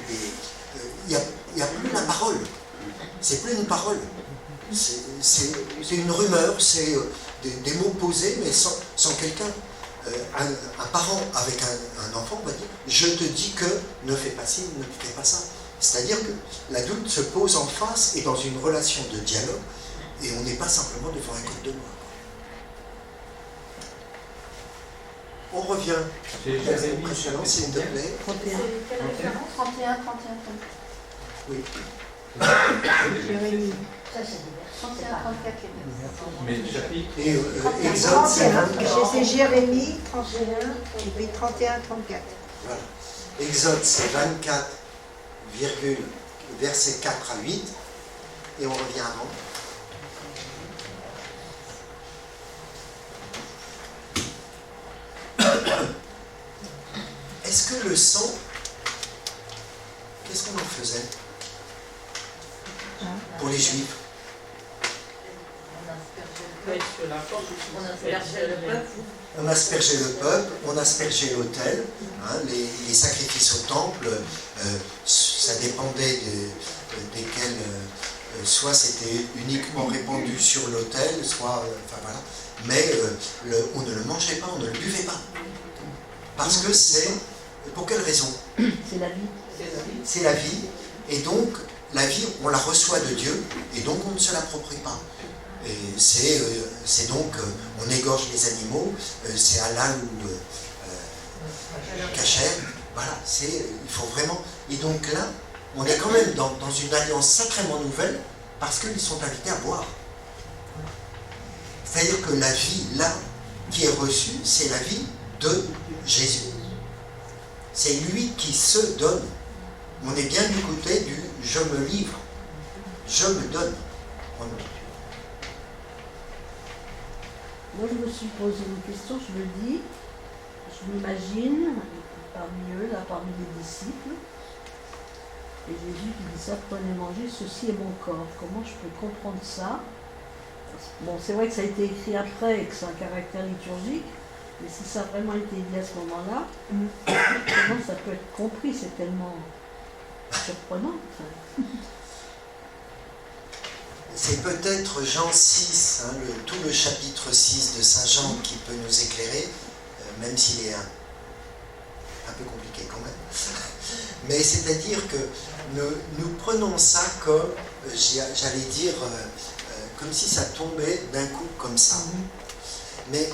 il n'y a plus la parole. C'est plus une parole. C'est une rumeur, c'est des mots posés, mais sans quelqu'un. Un parent avec un enfant va dire « Je te dis que ne fais pas ci, ne fais pas ça ». C'est-à-dire que l'adulte se pose en face et dans une relation de dialogue, et on n'est pas simplement devant un code de loi. On revient. C'est Jérémie, s'il te plaît. 31. Quelle référence 31, 31, 34. Oui. Jérémie. Ça, c'est divers. 31, 34, les mêmes. Mais chapitre. Et Exode, c'est 24. C'est Jérémie 31 et puis 31, 34. Voilà. Exode, c'est 24, versets 4 à 8. Et on revient avant. Parce que le sang, qu'est-ce qu'on en faisait pour les Juifs? On aspergeait le peuple, on aspergeait l'autel, hein, les sacrifices au temple, ça dépendait desquels, soit c'était uniquement répandu sur l'autel, soit, enfin voilà, mais on ne le mangeait pas, on ne le buvait pas. Parce que c'est, pour quelle raison? C'est la vie. C'est la vie, et donc la vie, on la reçoit de Dieu, et donc on ne se l'approprie pas. Et c'est donc, on égorge les animaux, c'est halal ou kasher, voilà, il faut vraiment... Et donc là, on est quand même dans une alliance sacrément nouvelle, parce qu'ils sont invités à boire. C'est-à-dire que la vie, là, qui est reçue, c'est la vie de Jésus. C'est lui qui se donne. On est bien du côté du « je me livre »,« je me donne ». Moi, je me suis posé une question, je me dis, je m'imagine parmi eux, là, parmi les disciples, et Jésus qui dit ça, prenez, mangez, ceci est mon corps. Comment je peux comprendre ça? Bon, c'est vrai que ça a été écrit après et que c'est un caractère liturgique, mais si ça a vraiment été dit à ce moment-là, comment ça peut être compris? C'est tellement surprenant. Enfin. C'est peut-être Jean 6, hein, tout le chapitre 6 de Saint Jean qui peut nous éclairer, même s'il est un peu compliqué quand même. Mais c'est-à-dire que nous prenons ça comme, j'allais dire, comme si ça tombait d'un coup comme ça. Mais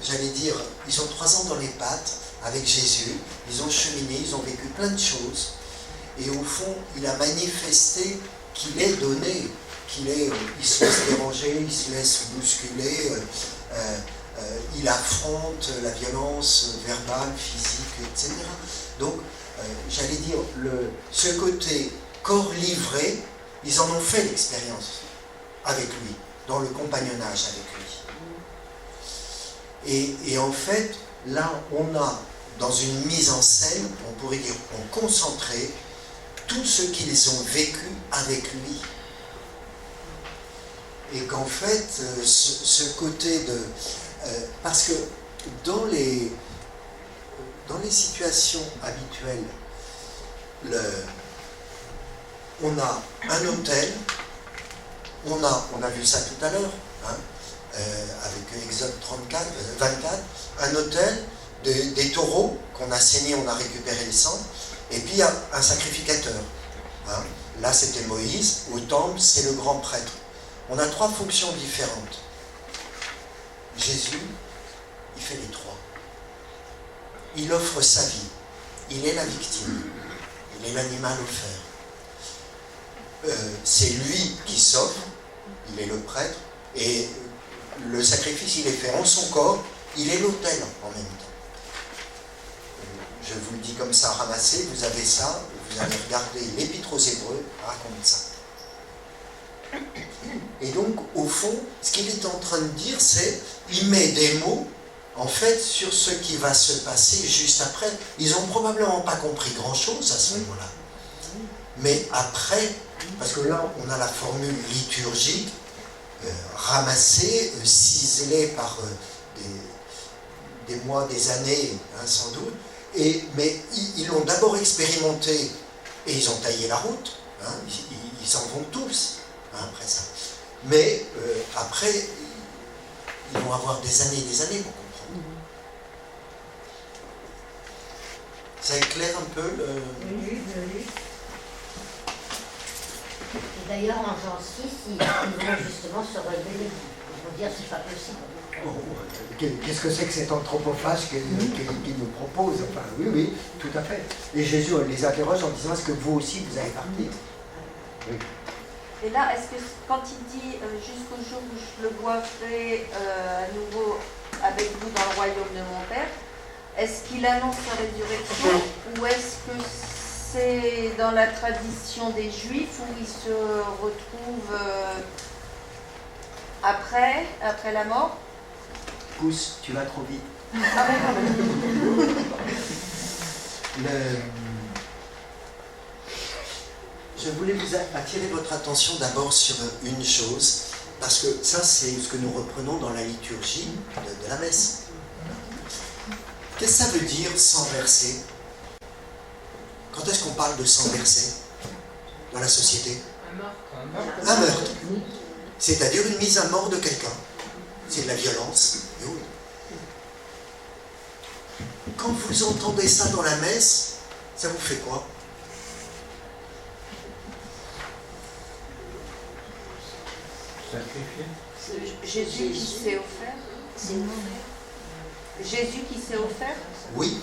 j'allais dire, ils ont 3 ans dans les pattes avec Jésus, ils ont cheminé, ils ont vécu plein de choses, et au fond, il a manifesté qu'il est donné, il se laisse déranger, il se laisse bousculer, il affronte la violence verbale, physique, etc. Donc, j'allais dire, ce côté corps livré, ils en ont fait l'expérience avec lui, dans le compagnonnage avec lui. Et en fait, là, on a, dans une mise en scène, on pourrait dire, on concentrait tout ce qu'ils ont vécu avec lui. Et qu'en fait, ce côté de... parce que dans les situations habituelles, on a un autel, on a vu ça tout à l'heure, hein, avec Exode 24, un autel, des taureaux qu'on a saignés, on a récupéré le sang, et puis il y a un sacrificateur. Hein. Là, c'était Moïse, au temple, c'est le grand prêtre. On a 3 fonctions différentes. Jésus, il fait les 3. Il offre sa vie. Il est la victime. Il est l'animal offert. C'est lui qui s'offre. Il est le prêtre. Et le sacrifice, il est fait en son corps. Il est l'autel en même temps. Je vous le dis comme ça, ramassez, vous avez ça, vous allez regarder l'Épître aux Hébreux, raconte ça. Et donc, au fond, ce qu'il est en train de dire, c'est, il met des mots, en fait, sur ce qui va se passer juste après. Ils n'ont probablement pas compris grand-chose à ce moment-là. Mais après, parce que là, on a la formule liturgique, ramassée, ciselée par des mois, des années, hein, sans doute, mais ils l'ont d'abord expérimenté et ils ont taillé la route, hein, ils s'en vont tous hein, après ça. Mais après, ils vont avoir des années pour comprendre. Ça éclaire un peu le... Oui. Et d'ailleurs, en Jean 6, ils vont justement se rebeller. Ils vont dire c'est pas possible. Qu'est-ce que c'est que cet anthropophage qu'il nous propose? Enfin, oui, tout à fait. Et Jésus les interroge en disant, est-ce que vous aussi vous allez partir? Oui. Et là, est-ce que quand il dit jusqu'au jour où je le boirai à nouveau avec vous dans le royaume de mon Père, est-ce qu'il annonce sa résurrection ou est-ce que c'est dans la tradition des Juifs où il se retrouve après la mort? Pousse, tu vas trop vite. Je voulais vous attirer votre attention d'abord sur une chose, parce que ça, c'est ce que nous reprenons dans la liturgie de la messe. Qu'est-ce que ça veut dire sans verser? Quand est-ce qu'on parle de sang versé dans la société? Un meurtre. C'est-à-dire une mise à mort de quelqu'un. C'est de la violence. Et oui. Quand vous entendez ça dans la messe, ça vous fait quoi? Jésus qui s'est offert. Jésus qui s'est offert. Oui.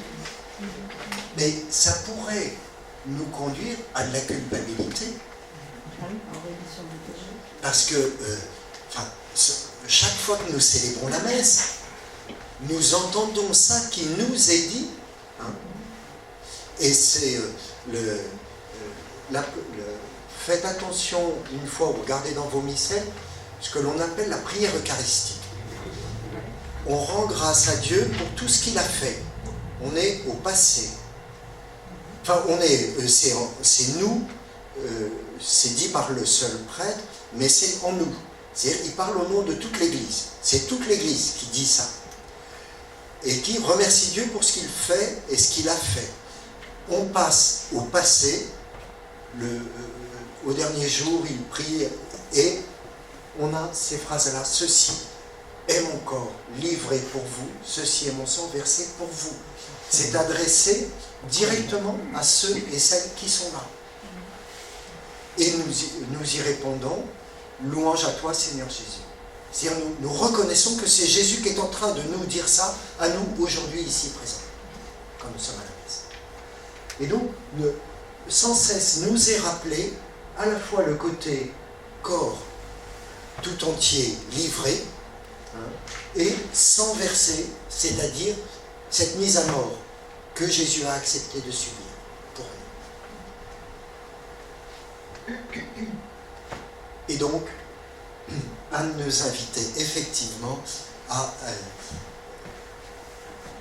Mais ça pourrait nous conduire à de la culpabilité. Parce que chaque fois que nous célébrons la messe, nous entendons ça qui nous est dit. Hein, et c'est faites attention une fois, vous regardez dans vos missels, ce que l'on appelle la prière eucharistique. On rend grâce à Dieu pour tout ce qu'il a fait. On est au passé. Enfin, c'est nous, c'est dit par le seul prêtre, mais c'est en nous. C'est-à-dire qu'il parle au nom de toute l'Église. C'est toute l'Église qui dit ça. Et qui remercie Dieu pour ce qu'il fait et ce qu'il a fait. On passe au passé, au dernier jour, il prie, et on a ces phrases-là. Ceci est mon corps livré pour vous, ceci est mon sang versé pour vous. C'est adressé directement à ceux et celles qui sont là. Et nous y répondons, louange à toi Seigneur Jésus. C'est-à-dire nous reconnaissons que c'est Jésus qui est en train de nous dire ça à nous aujourd'hui ici présents, quand nous sommes à la messe. Et donc, sans cesse nous est rappelé à la fois le côté corps tout entier livré, hein, et sans verser, c'est-à-dire cette mise à mort que Jésus a accepté de subir pour nous. Et donc, à nous inviter effectivement à...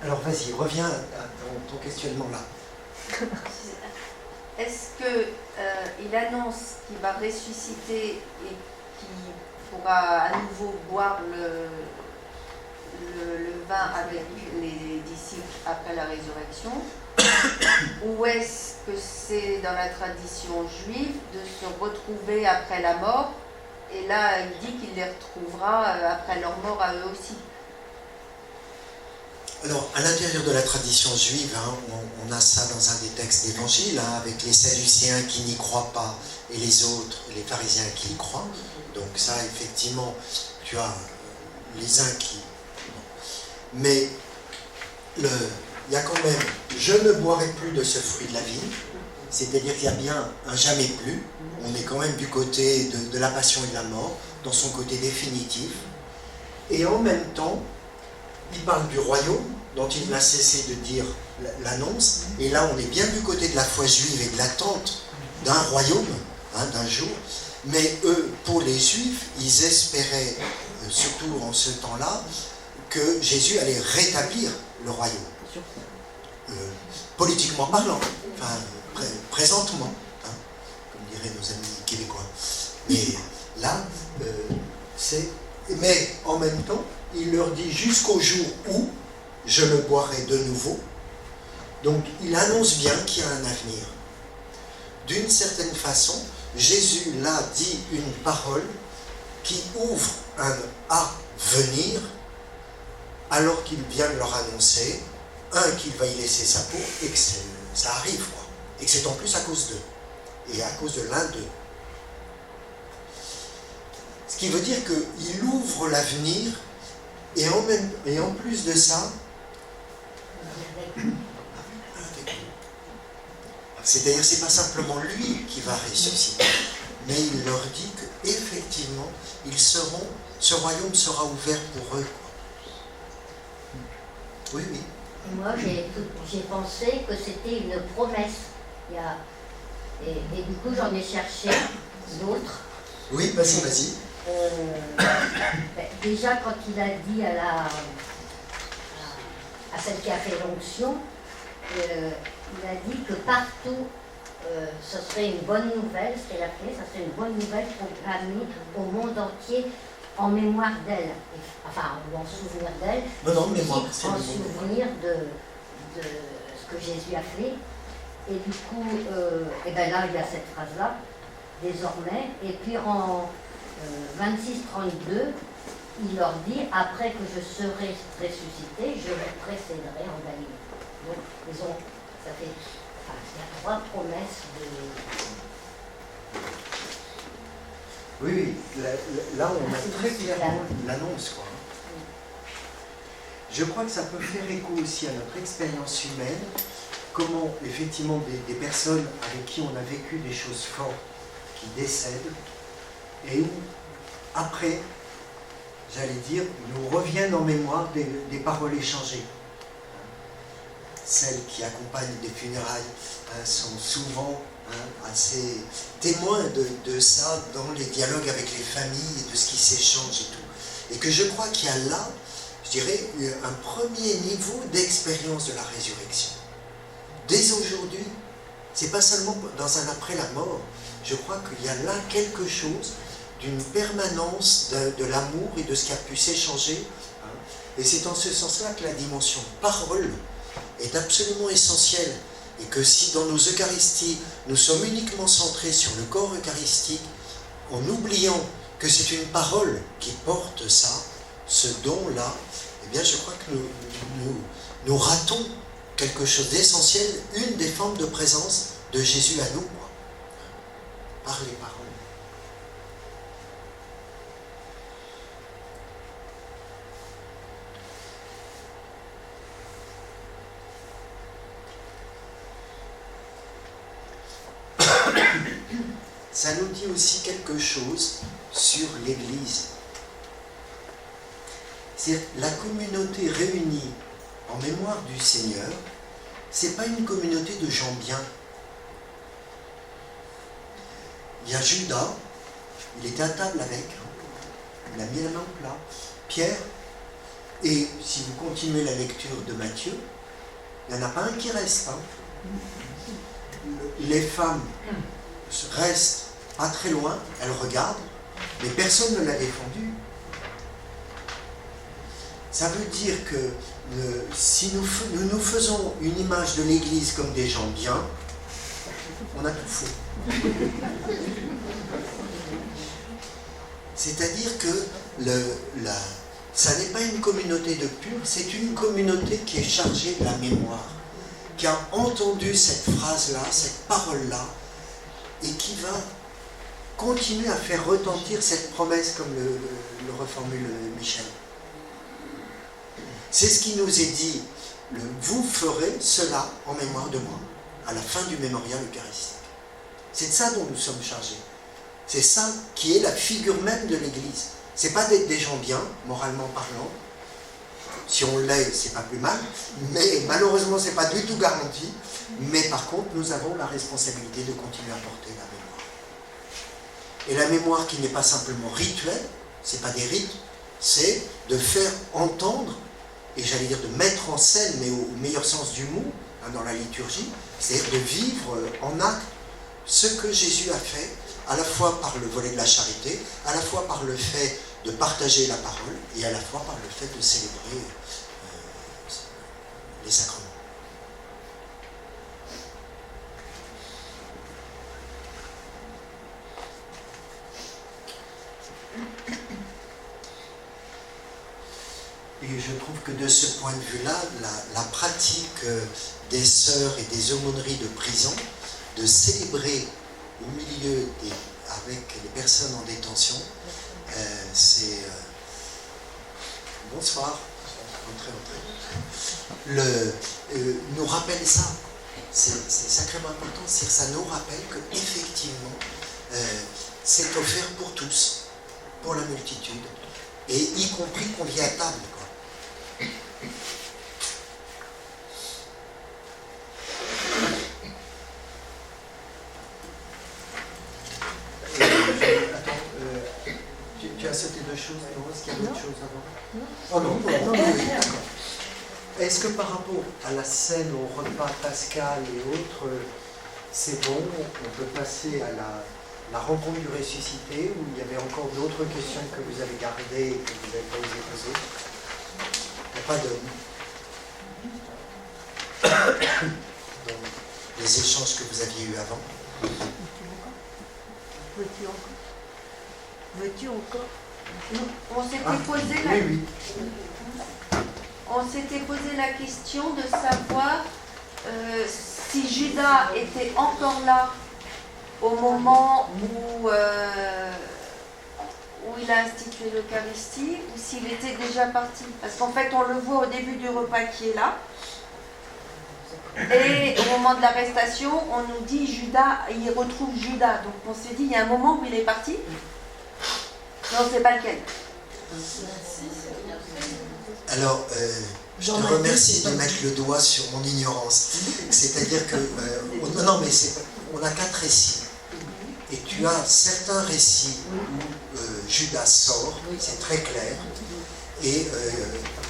Alors vas-y, reviens à ton questionnement là. Est-ce qu'il annonce qu'il va ressusciter et qu'il pourra à nouveau boire le vin avec les disciples après la résurrection? Ou est-ce que c'est dans la tradition juive de se retrouver après la mort? Et là, il dit qu'il les retrouvera après leur mort à eux aussi. Alors, à l'intérieur de la tradition juive, hein, on a ça dans un des textes d'évangile, hein, avec les Sadducéens qui n'y croient pas et les autres, les pharisiens qui y croient. Donc ça, effectivement, tu as les uns qui... Mais il y a quand même, je ne boirai plus de ce fruit de la vie, c'est-à-dire qu'il y a bien un jamais plus. On est quand même du côté de la passion et de la mort, dans son côté définitif. Et en même temps, il parle du royaume, dont il n'a cessé de dire l'annonce. Et là, on est bien du côté de la foi juive et de l'attente d'un royaume, hein, d'un jour. Mais eux, pour les Juifs, ils espéraient, surtout en ce temps-là, que Jésus allait rétablir le royaume. Politiquement parlant, enfin, présentement, hein, comme diraient nos amis québécois. Mais là, mais en même temps, il leur dit jusqu'au jour où je le boirai de nouveau. Donc, il annonce bien qu'il y a un avenir. D'une certaine façon, Jésus là dit une parole qui ouvre un à venir, alors qu'il vient de leur annoncer, qu'il va y laisser sa peau et que ça arrive, quoi. Et que c'est en plus à cause d'eux, et à cause de l'un d'eux. Ce qui veut dire qu'il ouvre l'avenir, et en plus de ça, c'est-à-dire c'est pas simplement lui qui va ressusciter, mais il leur dit qu'effectivement, ce royaume sera ouvert pour eux. Oui, oui. Et moi, j'ai pensé que c'était une promesse. Et du coup, j'en ai cherché d'autres. Oui, vas-y. Déjà, quand il a dit à celle qui a fait l'onction, il a dit que partout, ce serait une bonne nouvelle, c'était la clé, ça serait une bonne nouvelle proclamée au monde entier en mémoire d'elle, enfin en souvenir d'elle, Non, mémoire, en souvenir de ce que Jésus a fait. Et du coup, et ben là, il y a cette phrase-là, désormais, et puis en 26-32, il leur dit, après que je serai ressuscité, je vous précéderai en Galilée. Donc, ils ont, ça fait, enfin, il y a 3 promesses de... Oui, là on a très clairement l'annonce, quoi. Je crois que ça peut faire écho aussi à notre expérience humaine, comment effectivement des personnes avec qui on a vécu des choses fortes qui décèdent, et où après, j'allais dire, nous reviennent en mémoire des paroles échangées. Celles qui accompagnent des funérailles sont souvent assez témoins de ça dans les dialogues avec les familles et de ce qui s'échange et tout. Et que je crois qu'il y a là, je dirais, un premier niveau d'expérience de la résurrection. Dès aujourd'hui, c'est pas seulement dans un après la mort, je crois qu'il y a là quelque chose d'une permanence de l'amour et de ce qui a pu s'échanger. Et c'est en ce sens-là que la dimension parole est absolument essentielle. Et que si dans nos Eucharisties, nous sommes uniquement centrés sur le corps eucharistique, en oubliant que c'est une parole qui porte ça, ce don-là, eh bien je crois que nous ratons quelque chose d'essentiel, une des formes de présence de Jésus à nous, par les paroles. Ça nous dit aussi quelque chose sur l'Église. C'est la communauté réunie en mémoire du Seigneur, c'est pas une communauté de gens bien. Il y a Judas, il était à table avec, il a mis la main au plat. Pierre, et si vous continuez la lecture de Matthieu, il n'y en a pas un qui reste. Les femmes restent pas très loin, elles regardent, mais personne ne l'a défendu. Ça veut dire que si nous faisons une image de l'Église comme des gens bien, on a tout faux. C'est-à-dire que ça n'est pas une communauté de purs, c'est une communauté qui est chargée de la mémoire, qui a entendu cette phrase-là, cette parole-là, et qui va continuer à faire retentir cette promesse, comme le reformule Michel. C'est ce qui nous est dit, vous ferez cela en mémoire de moi, à la fin du mémorial eucharistique. C'est de ça dont nous sommes chargés. C'est ça qui est la figure même de l'Église. C'est pas d'être des gens bien, moralement parlant. Si on l'est, c'est pas plus mal, mais malheureusement, c'est pas du tout garanti. Mais par contre, nous avons la responsabilité de continuer à porter la mémoire. Et la mémoire qui n'est pas simplement rituelle, c'est pas des rites, c'est de faire entendre, et j'allais dire de mettre en scène, mais au meilleur sens du mot, dans la liturgie, c'est-à-dire de vivre en acte ce que Jésus a fait, à la fois par le volet de la charité, à la fois par le fait de partager la parole, et à la fois par le fait de célébrer les sacrements. Et je trouve que de ce point de vue-là, la pratique des sœurs et des aumôneries de prison, de célébrer au milieu avec les personnes en détention, c'est... Bonsoir. Entrez. Nous rappelle ça. C'est sacrément important. Ça nous rappelle qu'effectivement, c'est offert pour tous, pour la multitude, et y compris qu'on vient à table. Tu as sauté deux choses, Laurence, est-ce qu'il y a d'autres choses avant? Oh non, d'accord. est-ce que par rapport à la scène au repas pascal et autres, c'est bon, on peut passer à la rencontre du ressuscité, ou il y avait encore d'autres questions que vous avez gardées et que vous n'avez pas osé poser? Il n'y a pas de... Donc, les échanges que vous aviez eus avant. Veux-tu encore? On s'était posé la... Oui, oui. On s'était posé la question de savoir si Judas était encore là au moment où il a institué l'Eucharistie, ou s'il était déjà parti. Parce qu'en fait, on le voit au début du repas qui est là. Et au moment de l'arrestation, on nous dit Judas, il retrouve Judas. Donc on s'est dit, il y a un moment où il est parti. Mais on ne sait pas lequel. Alors, je te remercie de mettre le doigt sur mon ignorance. C'est-à-dire que, non, mais on a 4 récits. Et tu as certains récits où Judas sort, c'est très clair. Et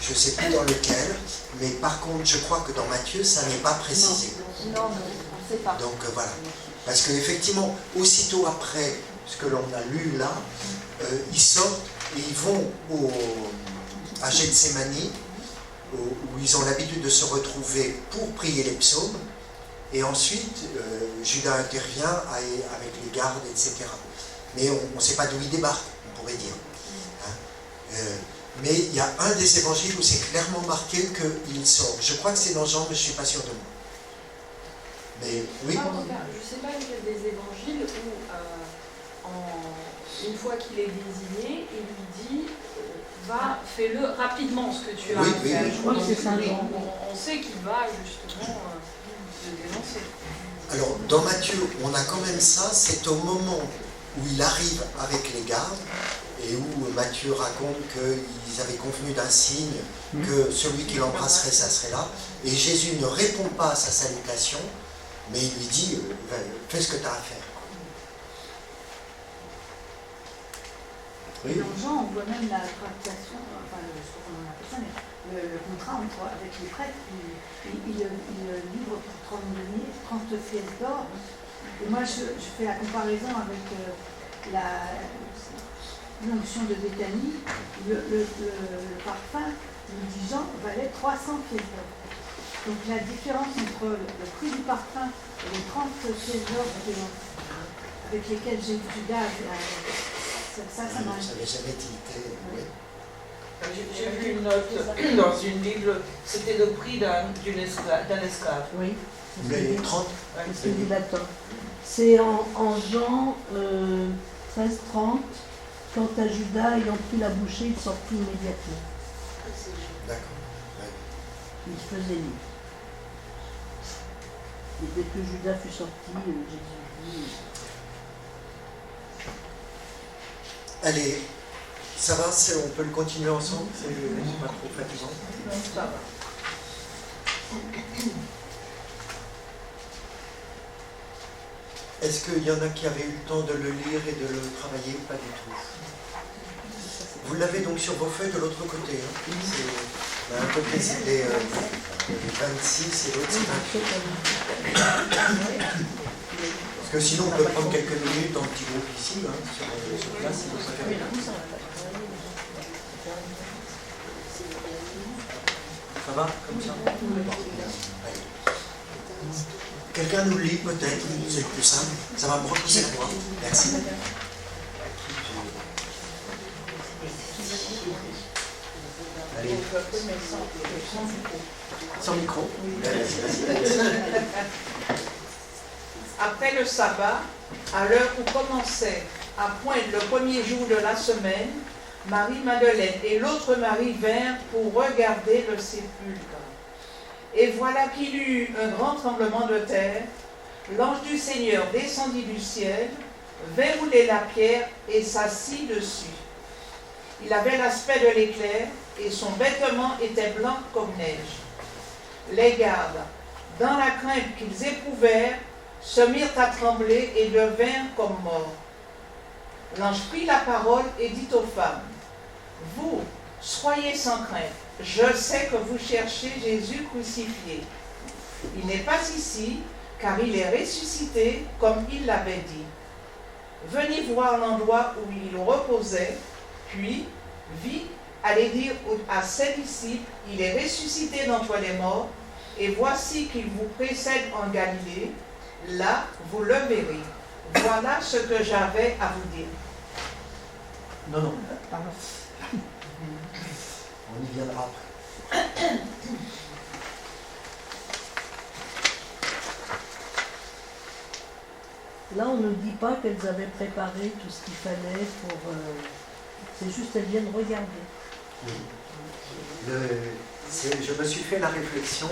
je ne sais plus dans lequel, mais par contre, je crois que dans Matthieu, ça n'est pas précisé. Non, on ne sait pas. Donc voilà. Parce qu'effectivement, aussitôt après ce que l'on a lu là, ils sortent et ils vont à Gethsémani, où ils ont l'habitude de se retrouver pour prier les psaumes, et ensuite Judas intervient avec les gardes, etc. Mais on ne sait pas d'où il débarque, on pourrait dire. Hein? Mais il y a un des évangiles où c'est clairement marqué qu'il sort. Je crois que c'est dans Jean, mais je ne suis pas sûr de moi. Mais oui. En tout cas, je ne sais pas lequel des évangiles où, une fois qu'il est désigné, il lui dit va, fais-le rapidement ce que tu as à faire. Je crois que c'est Saint Jean. On sait qu'il va justement le dénoncer. Alors, dans Matthieu, on a quand même ça, c'est au moment où il arrive avec les gardes, et où Matthieu raconte qu'ils avaient convenu d'un signe, que celui qui l'embrasserait, ça serait là, et Jésus ne répond pas à sa salutation, mais il lui dit, fais ce que tu as à faire. Oui. Dans Jean, on voit même la tractation, enfin, je sais pas comment on appelle ça, mais le contrat avec les prêtres, il livre pour 30 pièces d'or. Et moi, je fais la comparaison avec l'onction de Béthanie. Le parfum, nous dit Jean, valait 300 pièces d'or. Donc la différence entre le prix du parfum et les 30 pièces d'or avec lesquelles j'ai eu Judas, ça m'a... Ça n'avait jamais tilté. Oui. J'ai vu une note dans une Bible, c'était le prix d'un esclave. Oui. Mais 30. C'est ce que dit Latin. C'est en Jean 13-30, quant à Judas ayant pris la bouchée, il sortit immédiatement. D'accord. Ouais. Il faisait nuit. Et dès que Judas fut sorti, Jésus dit... Allez, ça va, on peut le continuer ensemble, c'est pas trop fatigant. Ça va. Est-ce qu'il y en a qui avaient eu le temps de le lire et de le travailler ou pas du tout? Vous l'avez donc sur vos feuilles de l'autre côté. Hein. Un côté c'était 26 et l'autre c'est 28. Parce que sinon on peut prendre quelques minutes en petit groupe ici, hein, sur place, si vous préférez. Ça va comme ça? Allez. Quelqu'un nous lit peut-être, c'est le plus simple. Ça va me repousser à moi. Merci. Allez. Sans micro. Après le sabbat, à l'heure où commençait à poindre le premier jour de la semaine, Marie-Madeleine et l'autre Marie vinrent pour regarder le sépulcre. Et voilà qu'il y eut un grand tremblement de terre. L'ange du Seigneur descendit du ciel, verrouillait la pierre et s'assit dessus. Il avait l'aspect de l'éclair et son vêtement était blanc comme neige. Les gardes, dans la crainte qu'ils éprouvèrent, se mirent à trembler et devinrent comme morts. L'ange prit la parole et dit aux femmes, « Vous, soyez sans crainte, je sais que vous cherchez Jésus crucifié. Il n'est pas ici, car il est ressuscité, comme il l'avait dit. Venez voir l'endroit où il reposait, puis, vite, allez dire à ses disciples, il est ressuscité d'entre les morts, et voici qu'il vous précède en Galilée, là, vous le verrez. Voilà ce que j'avais à vous dire. Non, non. On y viendra après. Là, on ne dit pas qu'elles avaient préparé tout ce qu'il fallait pour... c'est juste qu'elles viennent regarder. Oui. Je me suis fait la réflexion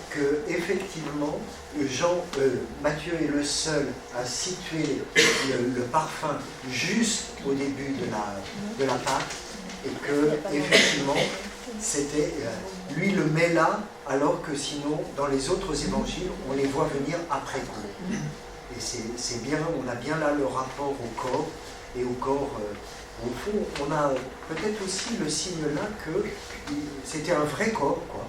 que effectivement, Matthieu est le seul à situer le parfum juste au début de la Pâque, et que effectivement, c'était lui le met là, alors que sinon, dans les autres évangiles, on les voit venir après coup. Et c'est bien, on a bien là le rapport au corps, et au corps, au fond, on a peut-être aussi le signe là que c'était un vrai corps, quoi.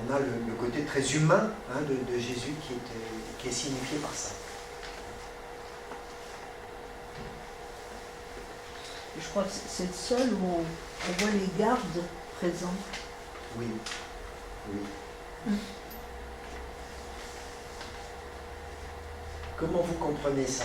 On a le côté très humain de Jésus qui est signifié par ça. Je crois que c'est le seul où on voit les gardes présents. Oui, oui. Comment vous comprenez ça?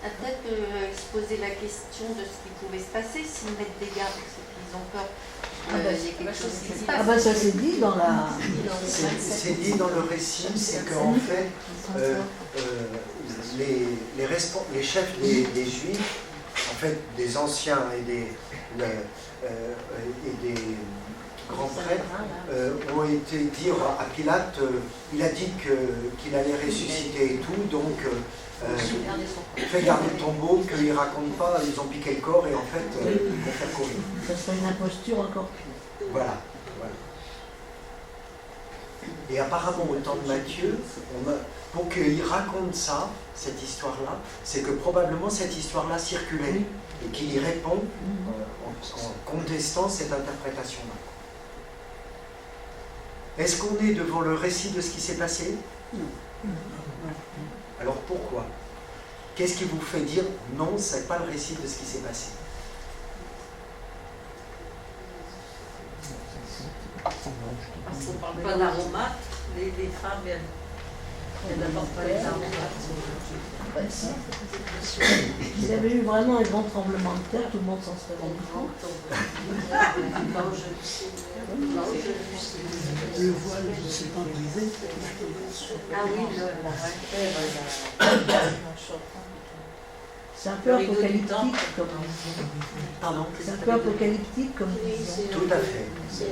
Peut-être exposer la question de ce qui pouvait se passer s'ils mettent des gardes, c'est qu'ils ont peur qu'il y ait quelque chose qui se passe. Ah ben ça c'est dit dans la... C'est dit dans le récit, c'est qu'en fait, les chefs des Juifs, en fait des anciens et des grands prêtres, ont été dire à Pilate, il a dit qu'il allait ressusciter et tout, donc fais garder le tombeau, qu'ils ne racontent pas, ils ont piqué le corps et en fait, ils vont faire courir. Ça serait une imposture encore. Voilà. Et apparemment, au temps de Matthieu, pour qu'il raconte ça, cette histoire-là, c'est que probablement cette histoire-là circulait et qu'il y répond en contestant cette interprétation-là. Est-ce qu'on est devant le récit de ce qui s'est passé? Non. Alors pourquoi? Qu'est-ce qui vous fait dire non, ce n'est pas le récit de ce qui s'est passé? Parce qu'on ne parle pas d'aromates, les femmes, elles n'apportent pas les aromates. S'il y avait eu vraiment un grand tremblement de terre, tout le monde s'en serait rendu compte. Le voile, je ne sais pas briser. Ah oui, c'est un peu apocalyptique comme Pardon? C'est un peu apocalyptique comme vision. Tout à fait.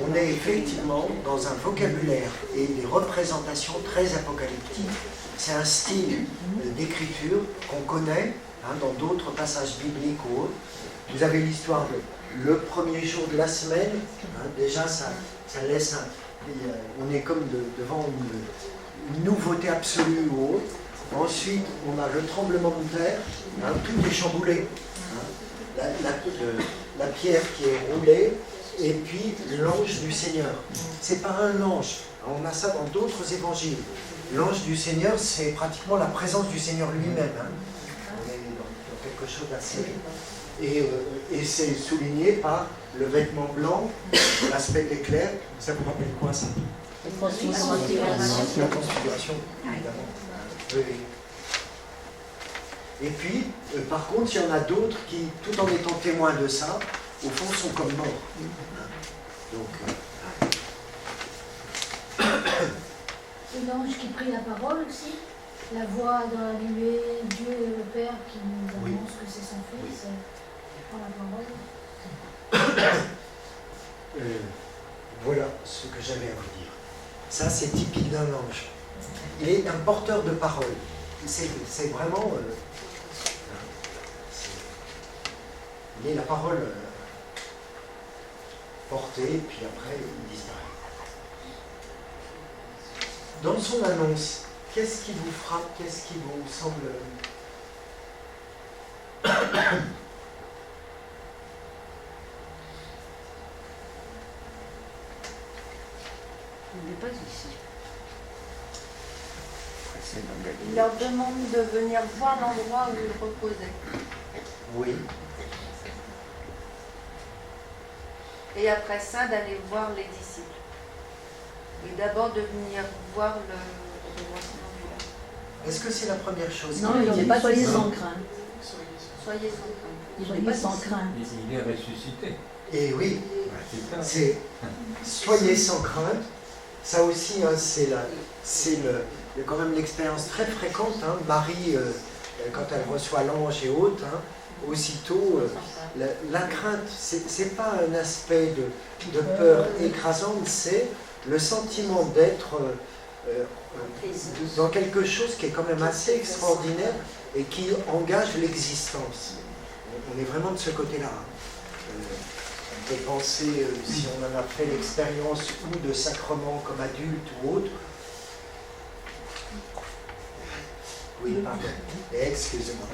On est effectivement dans un vocabulaire et des représentations très apocalyptiques. C'est un style d'écriture qu'on connaît dans d'autres passages bibliques ou autres. Vous avez l'histoire le premier jour de la semaine. Déjà, ça laisse on est comme devant une nouveauté absolue ou autre. Ensuite, on a le tremblement de terre, tout est chamboulé. La pierre qui est roulée, et puis l'ange du Seigneur. C'est pas un ange. On a ça dans d'autres évangiles. L'ange du Seigneur, c'est pratiquement la présence du Seigneur lui-même. On est dans quelque chose d'assez... Et c'est souligné par le vêtement blanc, l'aspect de l'éclair. Ça vous rappelle quoi, ça? La transfiguration, évidemment. Oui. Et puis, par contre, il y en a d'autres qui, tout en étant témoins de ça, au fond, sont comme morts. Donc... Et l'ange qui prit la parole aussi, la voix dans la nuée, Dieu le Père qui nous annonce que c'est son Fils, qui prend la parole. Voilà ce que j'avais à vous dire. Ça, c'est typique d'un ange. Il est un porteur de parole. C'est vraiment... il est la parole portée, puis après il disparaît. Dans son annonce, qu'est-ce qui vous frappe, qu'est-ce qui vous semble... Il n'est pas ici. Il leur demande de venir voir l'endroit où il reposait. Oui. Et après ça, d'aller voir les disciples. Et d'abord de venir voir le ambulaire. Est-ce que c'est la première chose? Non, il n'est pas soyez sans crainte. Soyez sans crainte. Soyez sans crainte. Il est ressuscité. Et oui, C'est ça. c'est soyez sans crainte. Ça aussi, hein, il y a quand même l'expérience très fréquente. Hein. Marie, quand elle reçoit l'ange et autres, hein, aussitôt, la crainte, c'est pas un aspect de peur écrasante, c'est le sentiment d'être dans quelque chose qui est quand même assez extraordinaire et qui engage l'existence. On est vraiment de ce côté-là. On peut penser, si on en a fait l'expérience ou de sacrements comme adulte ou autre. Oui, pardon. Excusez-moi.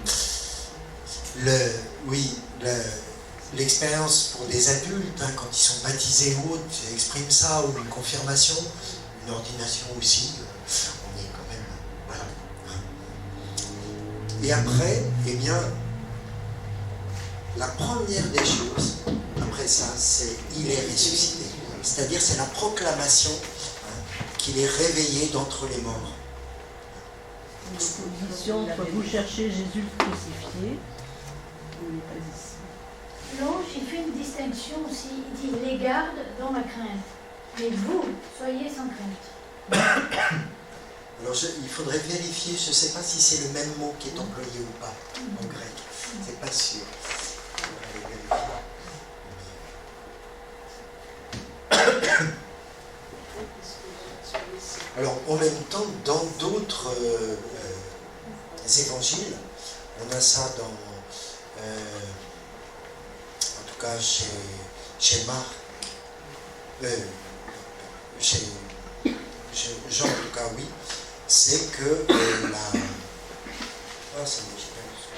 L'expérience pour des adultes, hein, quand ils sont baptisés ou autres, exprime ça, ou une confirmation, une ordination aussi, on est quand même... Voilà. Et après, eh bien, la première des choses, après ça, c'est « il est ressuscité ». C'est-à-dire, c'est la proclamation qu'il est réveillé d'entre les morts. L'opposition entre vous cherchez Jésus crucifié, il n'est pas ici. L'ange, il fait une distinction aussi. Il dit les gardes dans la crainte. Mais vous, soyez sans crainte. Alors, il faudrait vérifier, je ne sais pas si c'est le même mot qui est employé ou pas en grec. C'est pas sûr. Alors, en même temps, dans d'autres évangiles, on a ça dans, en tout cas chez Marc, chez Jean, en tout cas, oui, c'est que la... Ah, c'est moi, j'ai perdu ce que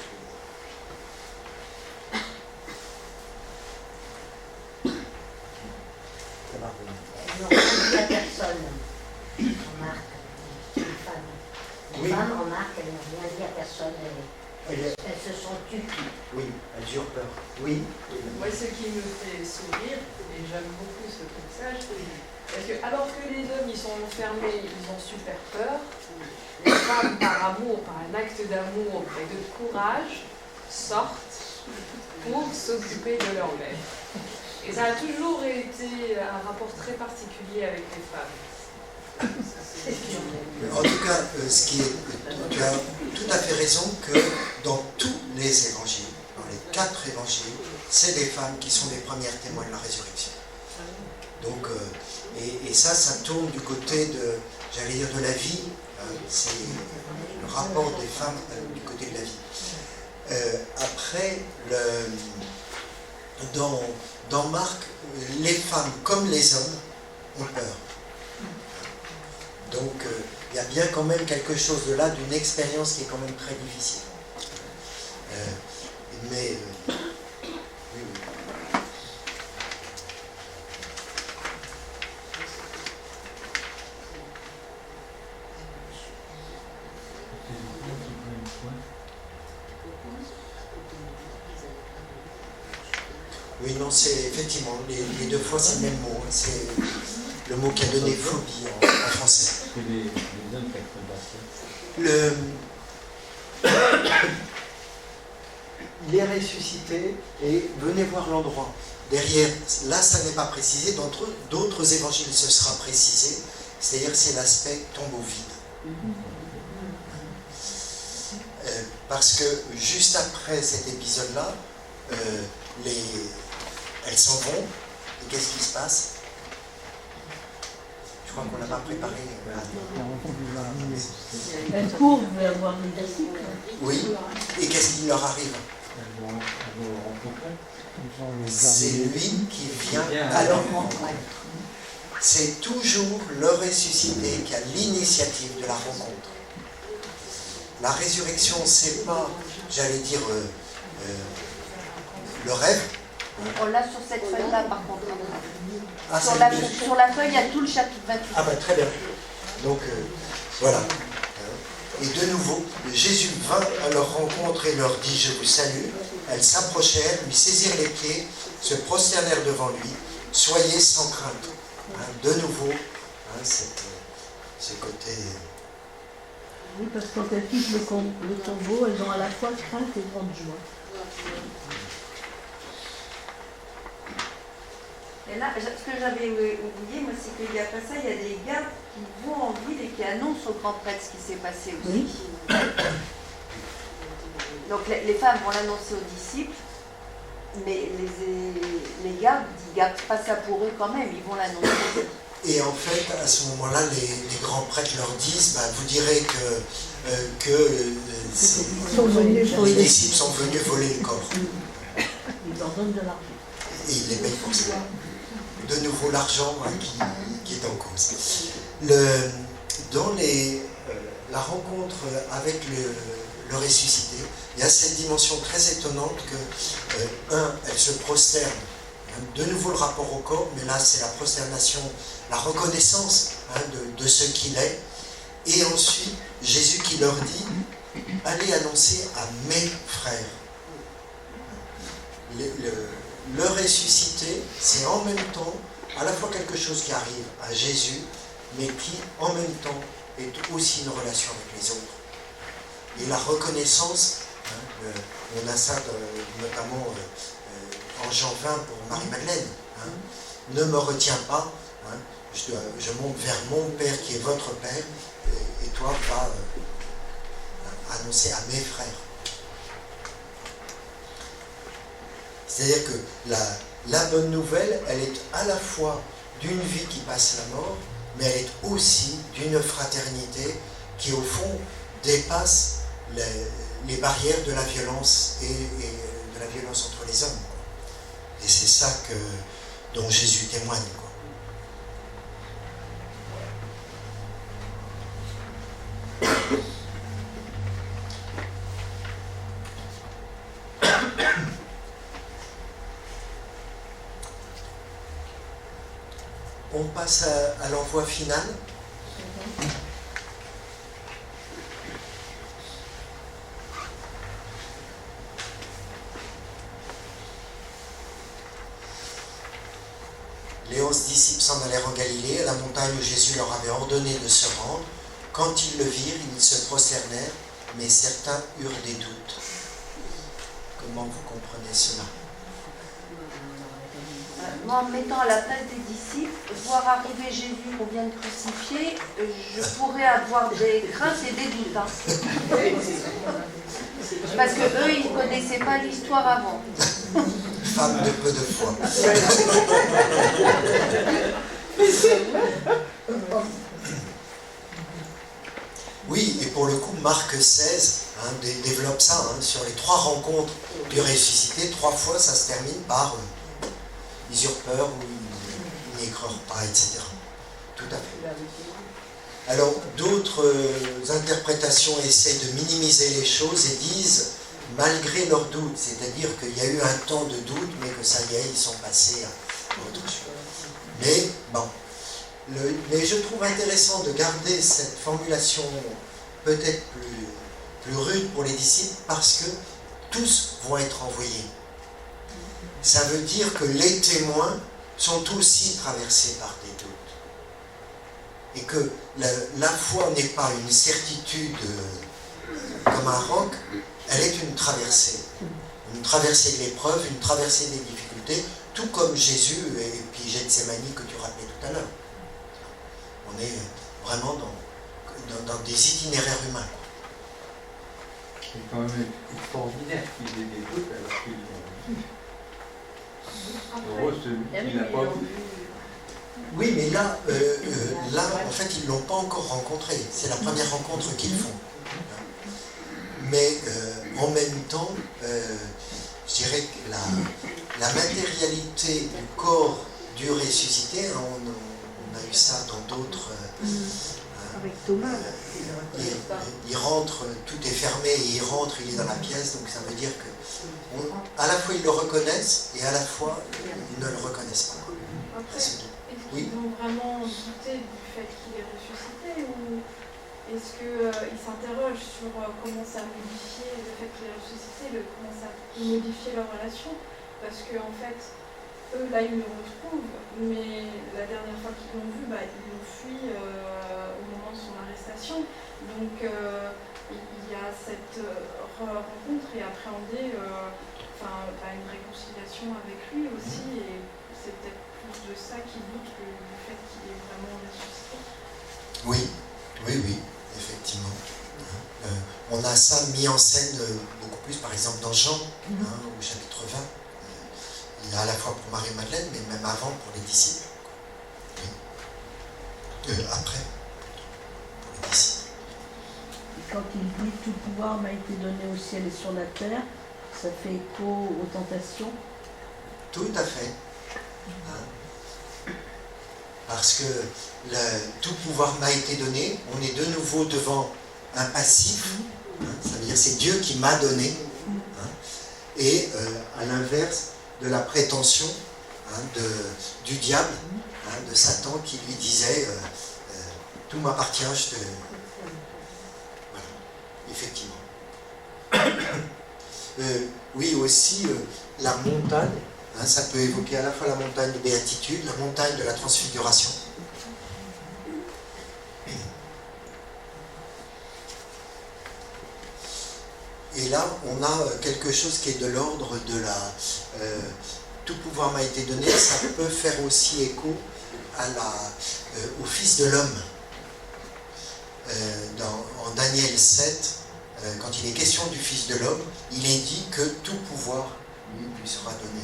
Elles n'ont rien dit à personne. En Marc, les femmes. Les femmes en Marc, elles n'ont rien dit à personne. Elles se sont tues. Oui, elles eurent peur. Oui. Moi, ce qui me fait sourire, et j'aime beaucoup ce passage, parce que alors que les hommes, ils sont enfermés, ils ont super peur, les femmes, par amour, par un acte d'amour et de courage, sortent pour s'occuper de leur mère. Et ça a toujours été un rapport très particulier avec les femmes. En tout cas, tu as tout à fait raison que dans tous les évangiles, dans les 4 évangiles, c'est des femmes qui sont les premières témoins de la résurrection. Donc, et ça tourne du côté de, j'allais dire, de la vie. C'est le rapport des femmes du côté de la vie. Après, dans Marc, les femmes comme les hommes ont peur. Donc, il y a bien quand même quelque chose de là, d'une expérience qui est quand même très difficile. Mais, oui, oui. Oui, non, c'est effectivement, les 2 fois c'est le même mot. Hein, c'est le mot qui a donné phobie en français. C'est les interprétations. Il est ressuscité et venez voir l'endroit. Derrière, là, ça n'est pas précisé. Dans d'autres évangiles, ce sera précisé. C'est-à-dire que c'est l'aspect tombeau vide. Parce que juste après cet épisode-là, elles s'en vont. Et qu'est-ce qui se passe? Je crois qu'on n'a pas préparé. Elles courent vers voir les disciples. Oui. Et qu'est-ce qui leur arrive? C'est lui qui vient à leur rencontre. C'est toujours le ressuscité qui a l'initiative de la rencontre. La résurrection, c'est pas, j'allais dire, le rêve. On l'a sur cette feuille-là, par contre. Ah, sur la feuille, il y a tout le chapitre 28. Ah ben très bien. Donc, voilà. Et de nouveau, Jésus vint à leur rencontre et leur dit « Je vous salue ». Elles s'approchèrent, lui saisirent les pieds, se prosternèrent devant lui. « Soyez sans crainte ». De nouveau, ce côté... Oui, parce que quand elles quittent le tombeau, elles ont à la fois crainte et grande joie. Et là, ce que j'avais oublié, moi, c'est qu'il n'y a pas ça, il y a des gardes qui vont en ville et qui annoncent au grand prêtre ce qui s'est passé aussi. Oui. Donc les femmes vont l'annoncer aux disciples, mais les gardes, ils ne gardent pas ça pour eux quand même, ils vont l'annoncer. Et en fait, à ce moment-là, les grands prêtres leur disent, vous direz que les disciples sont venus voler le corps. Ils leur donnent de l'argent. Et ils les payent pour ça. De nouveau, l'argent qui est en cause. Dans la rencontre avec le ressuscité, il y a cette dimension très étonnante que, elle se prosterne. De nouveau le rapport au corps, mais là c'est la prosternation, la reconnaissance de ce qu'il est. Et ensuite, Jésus qui leur dit, allez annoncer à mes frères. Le ressuscité, c'est en même temps à la fois quelque chose qui arrive à Jésus, mais qui en même temps est aussi une relation avec les autres. Et la reconnaissance, on a ça notamment en Jean 20 pour Marie-Madeleine. Ne me retiens pas, je monte vers mon Père qui est votre Père, et toi vas annoncer à mes frères. C'est-à-dire que la bonne nouvelle, elle est à la fois d'une vie qui passe la mort, mais elle est aussi d'une fraternité qui, au fond, dépasse les barrières de la violence et de la violence entre les hommes. Et c'est ça dont Jésus témoigne. On passe à l'envoi final. Les 11 disciples s'en allèrent en Galilée, à la montagne où Jésus leur avait ordonné de se rendre. Quand ils le virent, ils se prosternèrent, mais certains eurent des doutes. Comment vous comprenez cela? Moi, en me mettant à la place des disciples, voir arriver Jésus qu'on vient de crucifier, je pourrais avoir des craintes et des doutes. Parce que eux, ils ne connaissaient pas l'histoire avant. Femme de peu de foi. Oui, et pour le coup, Marc 16 développe ça, sur les 3 rencontres du ressuscité, 3 fois ça se termine par usurpeur ou n'écreur pas, etc. Tout à fait. Alors, d'autres interprétations essaient de minimiser les choses et disent, malgré leurs doutes, c'est-à-dire qu'il y a eu un temps de doute, mais que ça y est, ils sont passés à autre chose. Mais, bon, mais je trouve intéressant de garder cette formulation peut-être plus rude pour les disciples, parce que tous vont être envoyés. Ça veut dire que les témoins sont aussi traversés par des doutes. Et que la foi n'est pas une certitude comme un roc, elle est une traversée. Une traversée de l'épreuve, une traversée des difficultés, tout comme Jésus et puis Gethsémani que tu rappelais tout à l'heure. On est vraiment dans des itinéraires humains. C'est quand même extraordinaire qu'ils aient des doutes alors qu'ils l'ont vu. Heureux celui qui l'a pas vu. Oui, mais là, en fait, ils ne l'ont pas encore rencontré. C'est la première rencontre qu'ils font. Mais en même temps, je dirais que la matérialité du corps du ressuscité, hein, on a eu ça dans d'autres... Avec Thomas. Il rentre, tout est fermé, et il rentre, il est dans la pièce, donc ça veut dire que à la fois ils le reconnaissent et à la fois ils ne le reconnaissent pas. Après, est-ce qu'ils ont vraiment douté du fait qu'il est ressuscité ou est-ce qu'ils s'interrogent sur comment ça a modifié le fait qu'il est ressuscité, comment ça a modifié leur relation? Parce qu'en fait, eux là ils le retrouvent, mais la dernière fois qu'ils l'ont vu, ils l'ont fui au moment de son arrestation. Donc il y a cette rencontre et appréhender une réconciliation avec lui aussi, et c'est peut-être plus de ça qui doute que du fait qu'il est vraiment ressuscité. Oui, effectivement. On a ça mis en scène beaucoup plus, par exemple dans Jean, au chapitre 20. Il y a à la fois pour Marie-Madeleine, mais même avant pour les disciples. Oui. Après, pour les disciples. Et quand il dit « Tout pouvoir m'a été donné au ciel et sur la terre », ça fait écho aux tentations? Tout à fait. Parce que tout pouvoir m'a été donné, on est de nouveau devant un passif, ça veut dire c'est Dieu qui m'a donné, et à l'inverse de la prétention du diable, de Satan qui lui disait tout m'appartient, je te... Voilà, effectivement. Oui, aussi la montagne, ça peut évoquer à la fois la montagne de béatitude, la montagne de la transfiguration. Et là, on a quelque chose qui est de l'ordre de la... tout pouvoir m'a été donné, ça peut faire aussi écho au Fils de l'homme. En Daniel 7, quand il est question du Fils de l'homme, il est dit que tout pouvoir lui sera donné.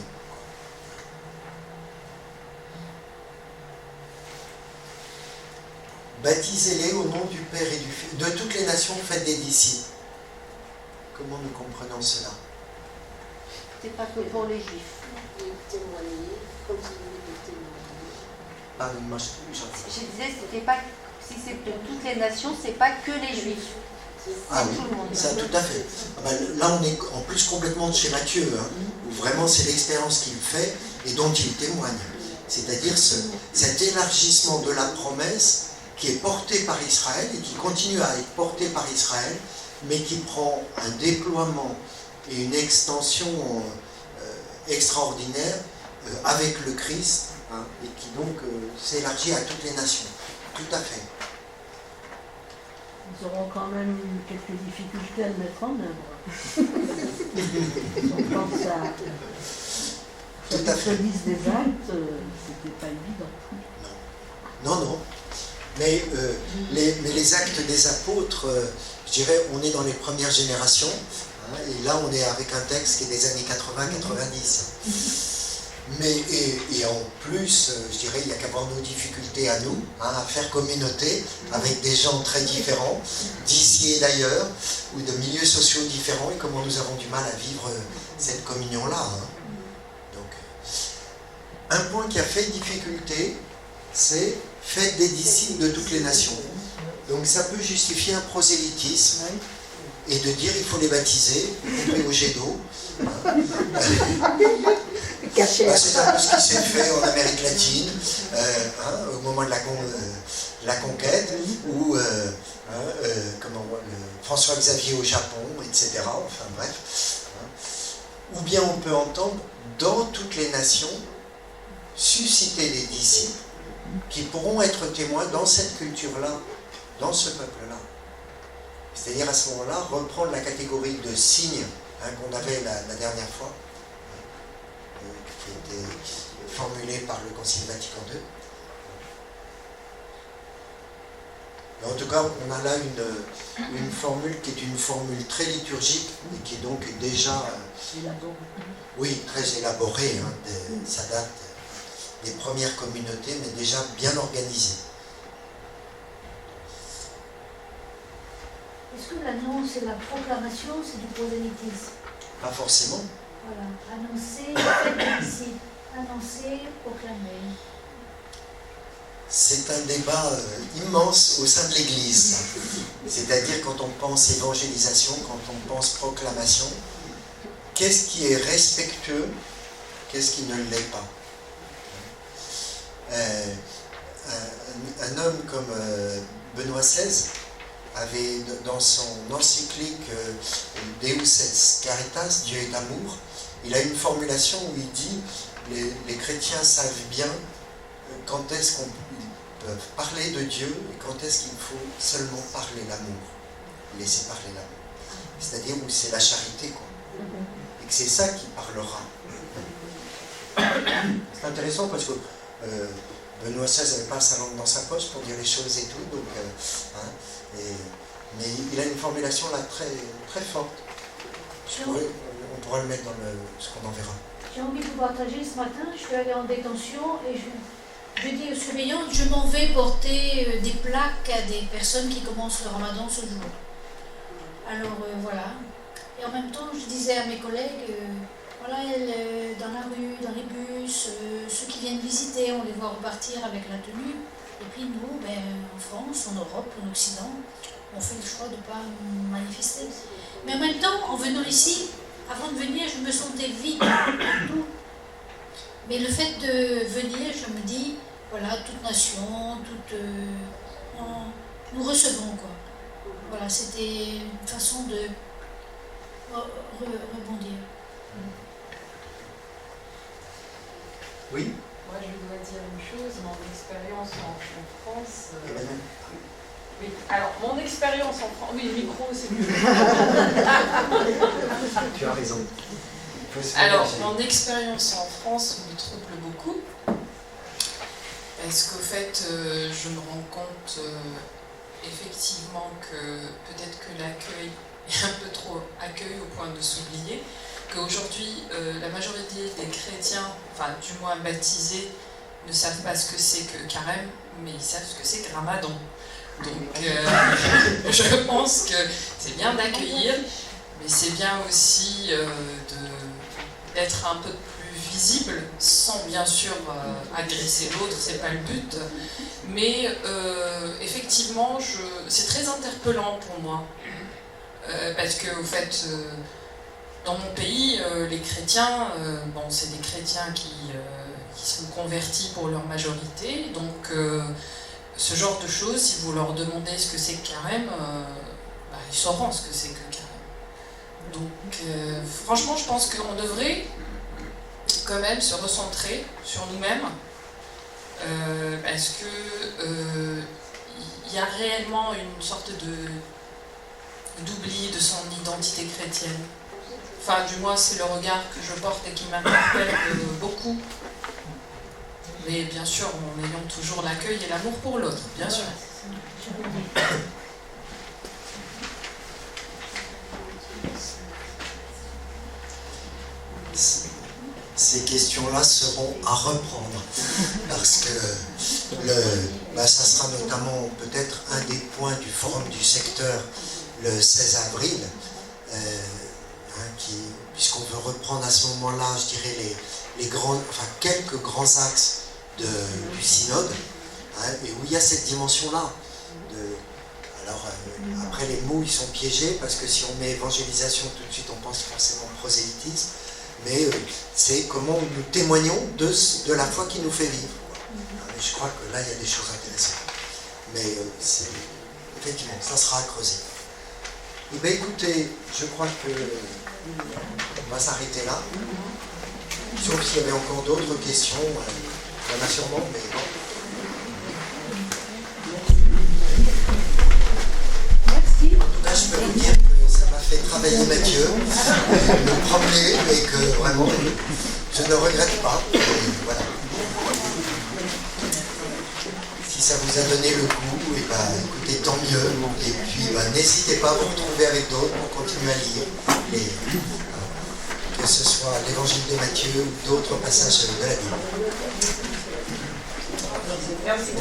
Baptisez-les au nom du Père et du Fils. De toutes les nations, faites des disciples. Comment nous comprenons cela? C'est pas que pour les Juifs. Témoigner, continuer de témoigner. Pardonne-moi, Je disais, c'était pas, si c'est de toutes les nations, c'est pas que les Juifs. Ah oui, tout le monde. ça tout à fait. Là, on est en plus complètement chez Matthieu, où vraiment c'est l'expérience qu'il fait et dont il témoigne. C'est-à-dire cet élargissement de la promesse qui est porté par Israël et qui continue à être porté par Israël, mais qui prend un déploiement et une extension extraordinaire avec le Christ, et qui donc s'élargit à toutes les nations. Tout à fait. Ils auront quand même quelques difficultés à le mettre en œuvre. On pense à la police des Alpes, c'était pas évident. Non. Mais les actes des apôtres, je dirais, on est dans les premières générations, et là on est avec un texte qui est des années 80-90. Et en plus, je dirais, il n'y a qu'à voir nos difficultés à nous, à faire communauté avec des gens très différents, d'ici et d'ailleurs, ou de milieux sociaux différents, et comment nous avons du mal à vivre cette communion-là. Donc, un point qui a fait difficulté, c'est faites des disciples de toutes les nations. Donc ça peut justifier un prosélytisme et de dire il faut les baptiser, y compris au jet d'eau. C'est un peu ce qui s'est fait en Amérique latine, au moment de la conquête, ou François Xavier au Japon, etc. Enfin bref. Ou bien on peut entendre dans toutes les nations susciter des disciples qui pourront être témoins dans cette culture-là, dans ce peuple-là. C'est-à-dire à ce moment-là, reprendre la catégorie de signes qu'on avait la dernière fois, qui était formulée par le Concile Vatican II. Et en tout cas, on a là une formule qui est une formule très liturgique et qui est donc déjà très élaborée. Ça date des premières communautés, mais déjà bien organisées. est-ce que l'annonce et la proclamation, c'est du prosélytisme? Pas forcément. Voilà, annoncer, faites des disciples, annoncer, proclamer. C'est un débat immense au sein de l'Église. C'est-à-dire quand on pense évangélisation, quand on pense proclamation, qu'est-ce qui est respectueux, qu'est-ce qui ne l'est pas. Un homme comme Benoît XVI avait dans son encyclique Deus et Caritas, Dieu est amour, il a une formulation où il dit les chrétiens savent bien quand est-ce qu'on peut parler de Dieu et quand est-ce qu'il faut seulement parler l'amour, laisser parler l'amour. C'est-à-dire où c'est la charité, quoi. Et que c'est ça qui parlera. C'est intéressant parce que Benoît XVI n'avait pas sa langue dans sa poche pour dire les choses et tout, donc, mais il a une formulation là très, très forte. On pourra le mettre dans ce qu'on enverra. J'ai envie de vous partager ce matin, je suis allée en détention et je dis aux surveillantes, je m'en vais porter des plaques à des personnes qui commencent le ramadan ce jour. Alors voilà. Et en même temps, je disais à mes collègues, voilà, dans la rue, dans les bus, ceux qui viennent visiter, on les voit repartir avec la tenue. Et puis nous, en France, en Europe, en Occident, on fait le choix de ne pas manifester. Mais en même temps, en venant ici, avant de venir, je me sentais vide partout. Mais le fait de venir, je me dis, voilà, toute nation, nous recevons, quoi. Voilà, c'était une façon de rebondir. Oui. Moi, je dois dire une chose, mon expérience en France... Oui, alors, mon expérience en France... Oui, le micro, c'est mieux. Tu as raison. Alors, mon expérience en France me trouble beaucoup, parce qu'au fait, je me rends compte effectivement que peut-être que l'accueil est un peu trop accueil au point de s'oublier, qu'aujourd'hui, la majorité des chrétiens, enfin du moins baptisés, ne savent pas ce que c'est que carême, mais ils savent ce que c'est que Ramadan. Donc, je pense que c'est bien d'accueillir, mais c'est bien aussi d'être un peu plus visible, sans bien sûr agresser l'autre, c'est pas le but. Mais effectivement, c'est très interpellant pour moi, parce que au fait, dans mon pays, les chrétiens, c'est des chrétiens qui sont convertis pour leur majorité, donc ce genre de choses, si vous leur demandez ce que c'est que carême, ils sauront ce que c'est que carême. Donc franchement, je pense qu'on devrait quand même se recentrer sur nous-mêmes, parce que il y a réellement une sorte d'oubli de son identité chrétienne. Enfin, du moins, c'est le regard que je porte et qui m'interpelle beaucoup. Mais bien sûr, en ayant toujours l'accueil et l'amour pour l'autre, bien sûr. Ces questions-là seront à reprendre, parce que ça sera notamment peut-être un des points du forum du secteur le 16 avril, puisqu'on veut reprendre à ce moment-là, je dirais, quelques grands axes du synode, et où il y a cette dimension-là. Après, les mots, ils sont piégés, parce que si on met évangélisation, tout de suite, on pense forcément prosélytisme, mais c'est comment nous témoignons de la foi qui nous fait vivre. Et je crois que là, il y a des choses intéressantes. Mais effectivement, ça sera à creuser. Eh bien, écoutez, je crois que on va s'arrêter là. Sauf s'il y avait encore d'autres questions. Il y en a sûrement, mais bon. Merci. En tout cas, je peux vous dire que ça m'a fait travailler Mathieu, me promener, et que vraiment, je ne regrette pas. Et voilà. Si ça vous a donné le goût, écoutez, tant mieux. Et puis, n'hésitez pas à vous retrouver avec d'autres pour continuer à lire. Que ce soit l'évangile de Matthieu ou d'autres passages de la Bible. Merci.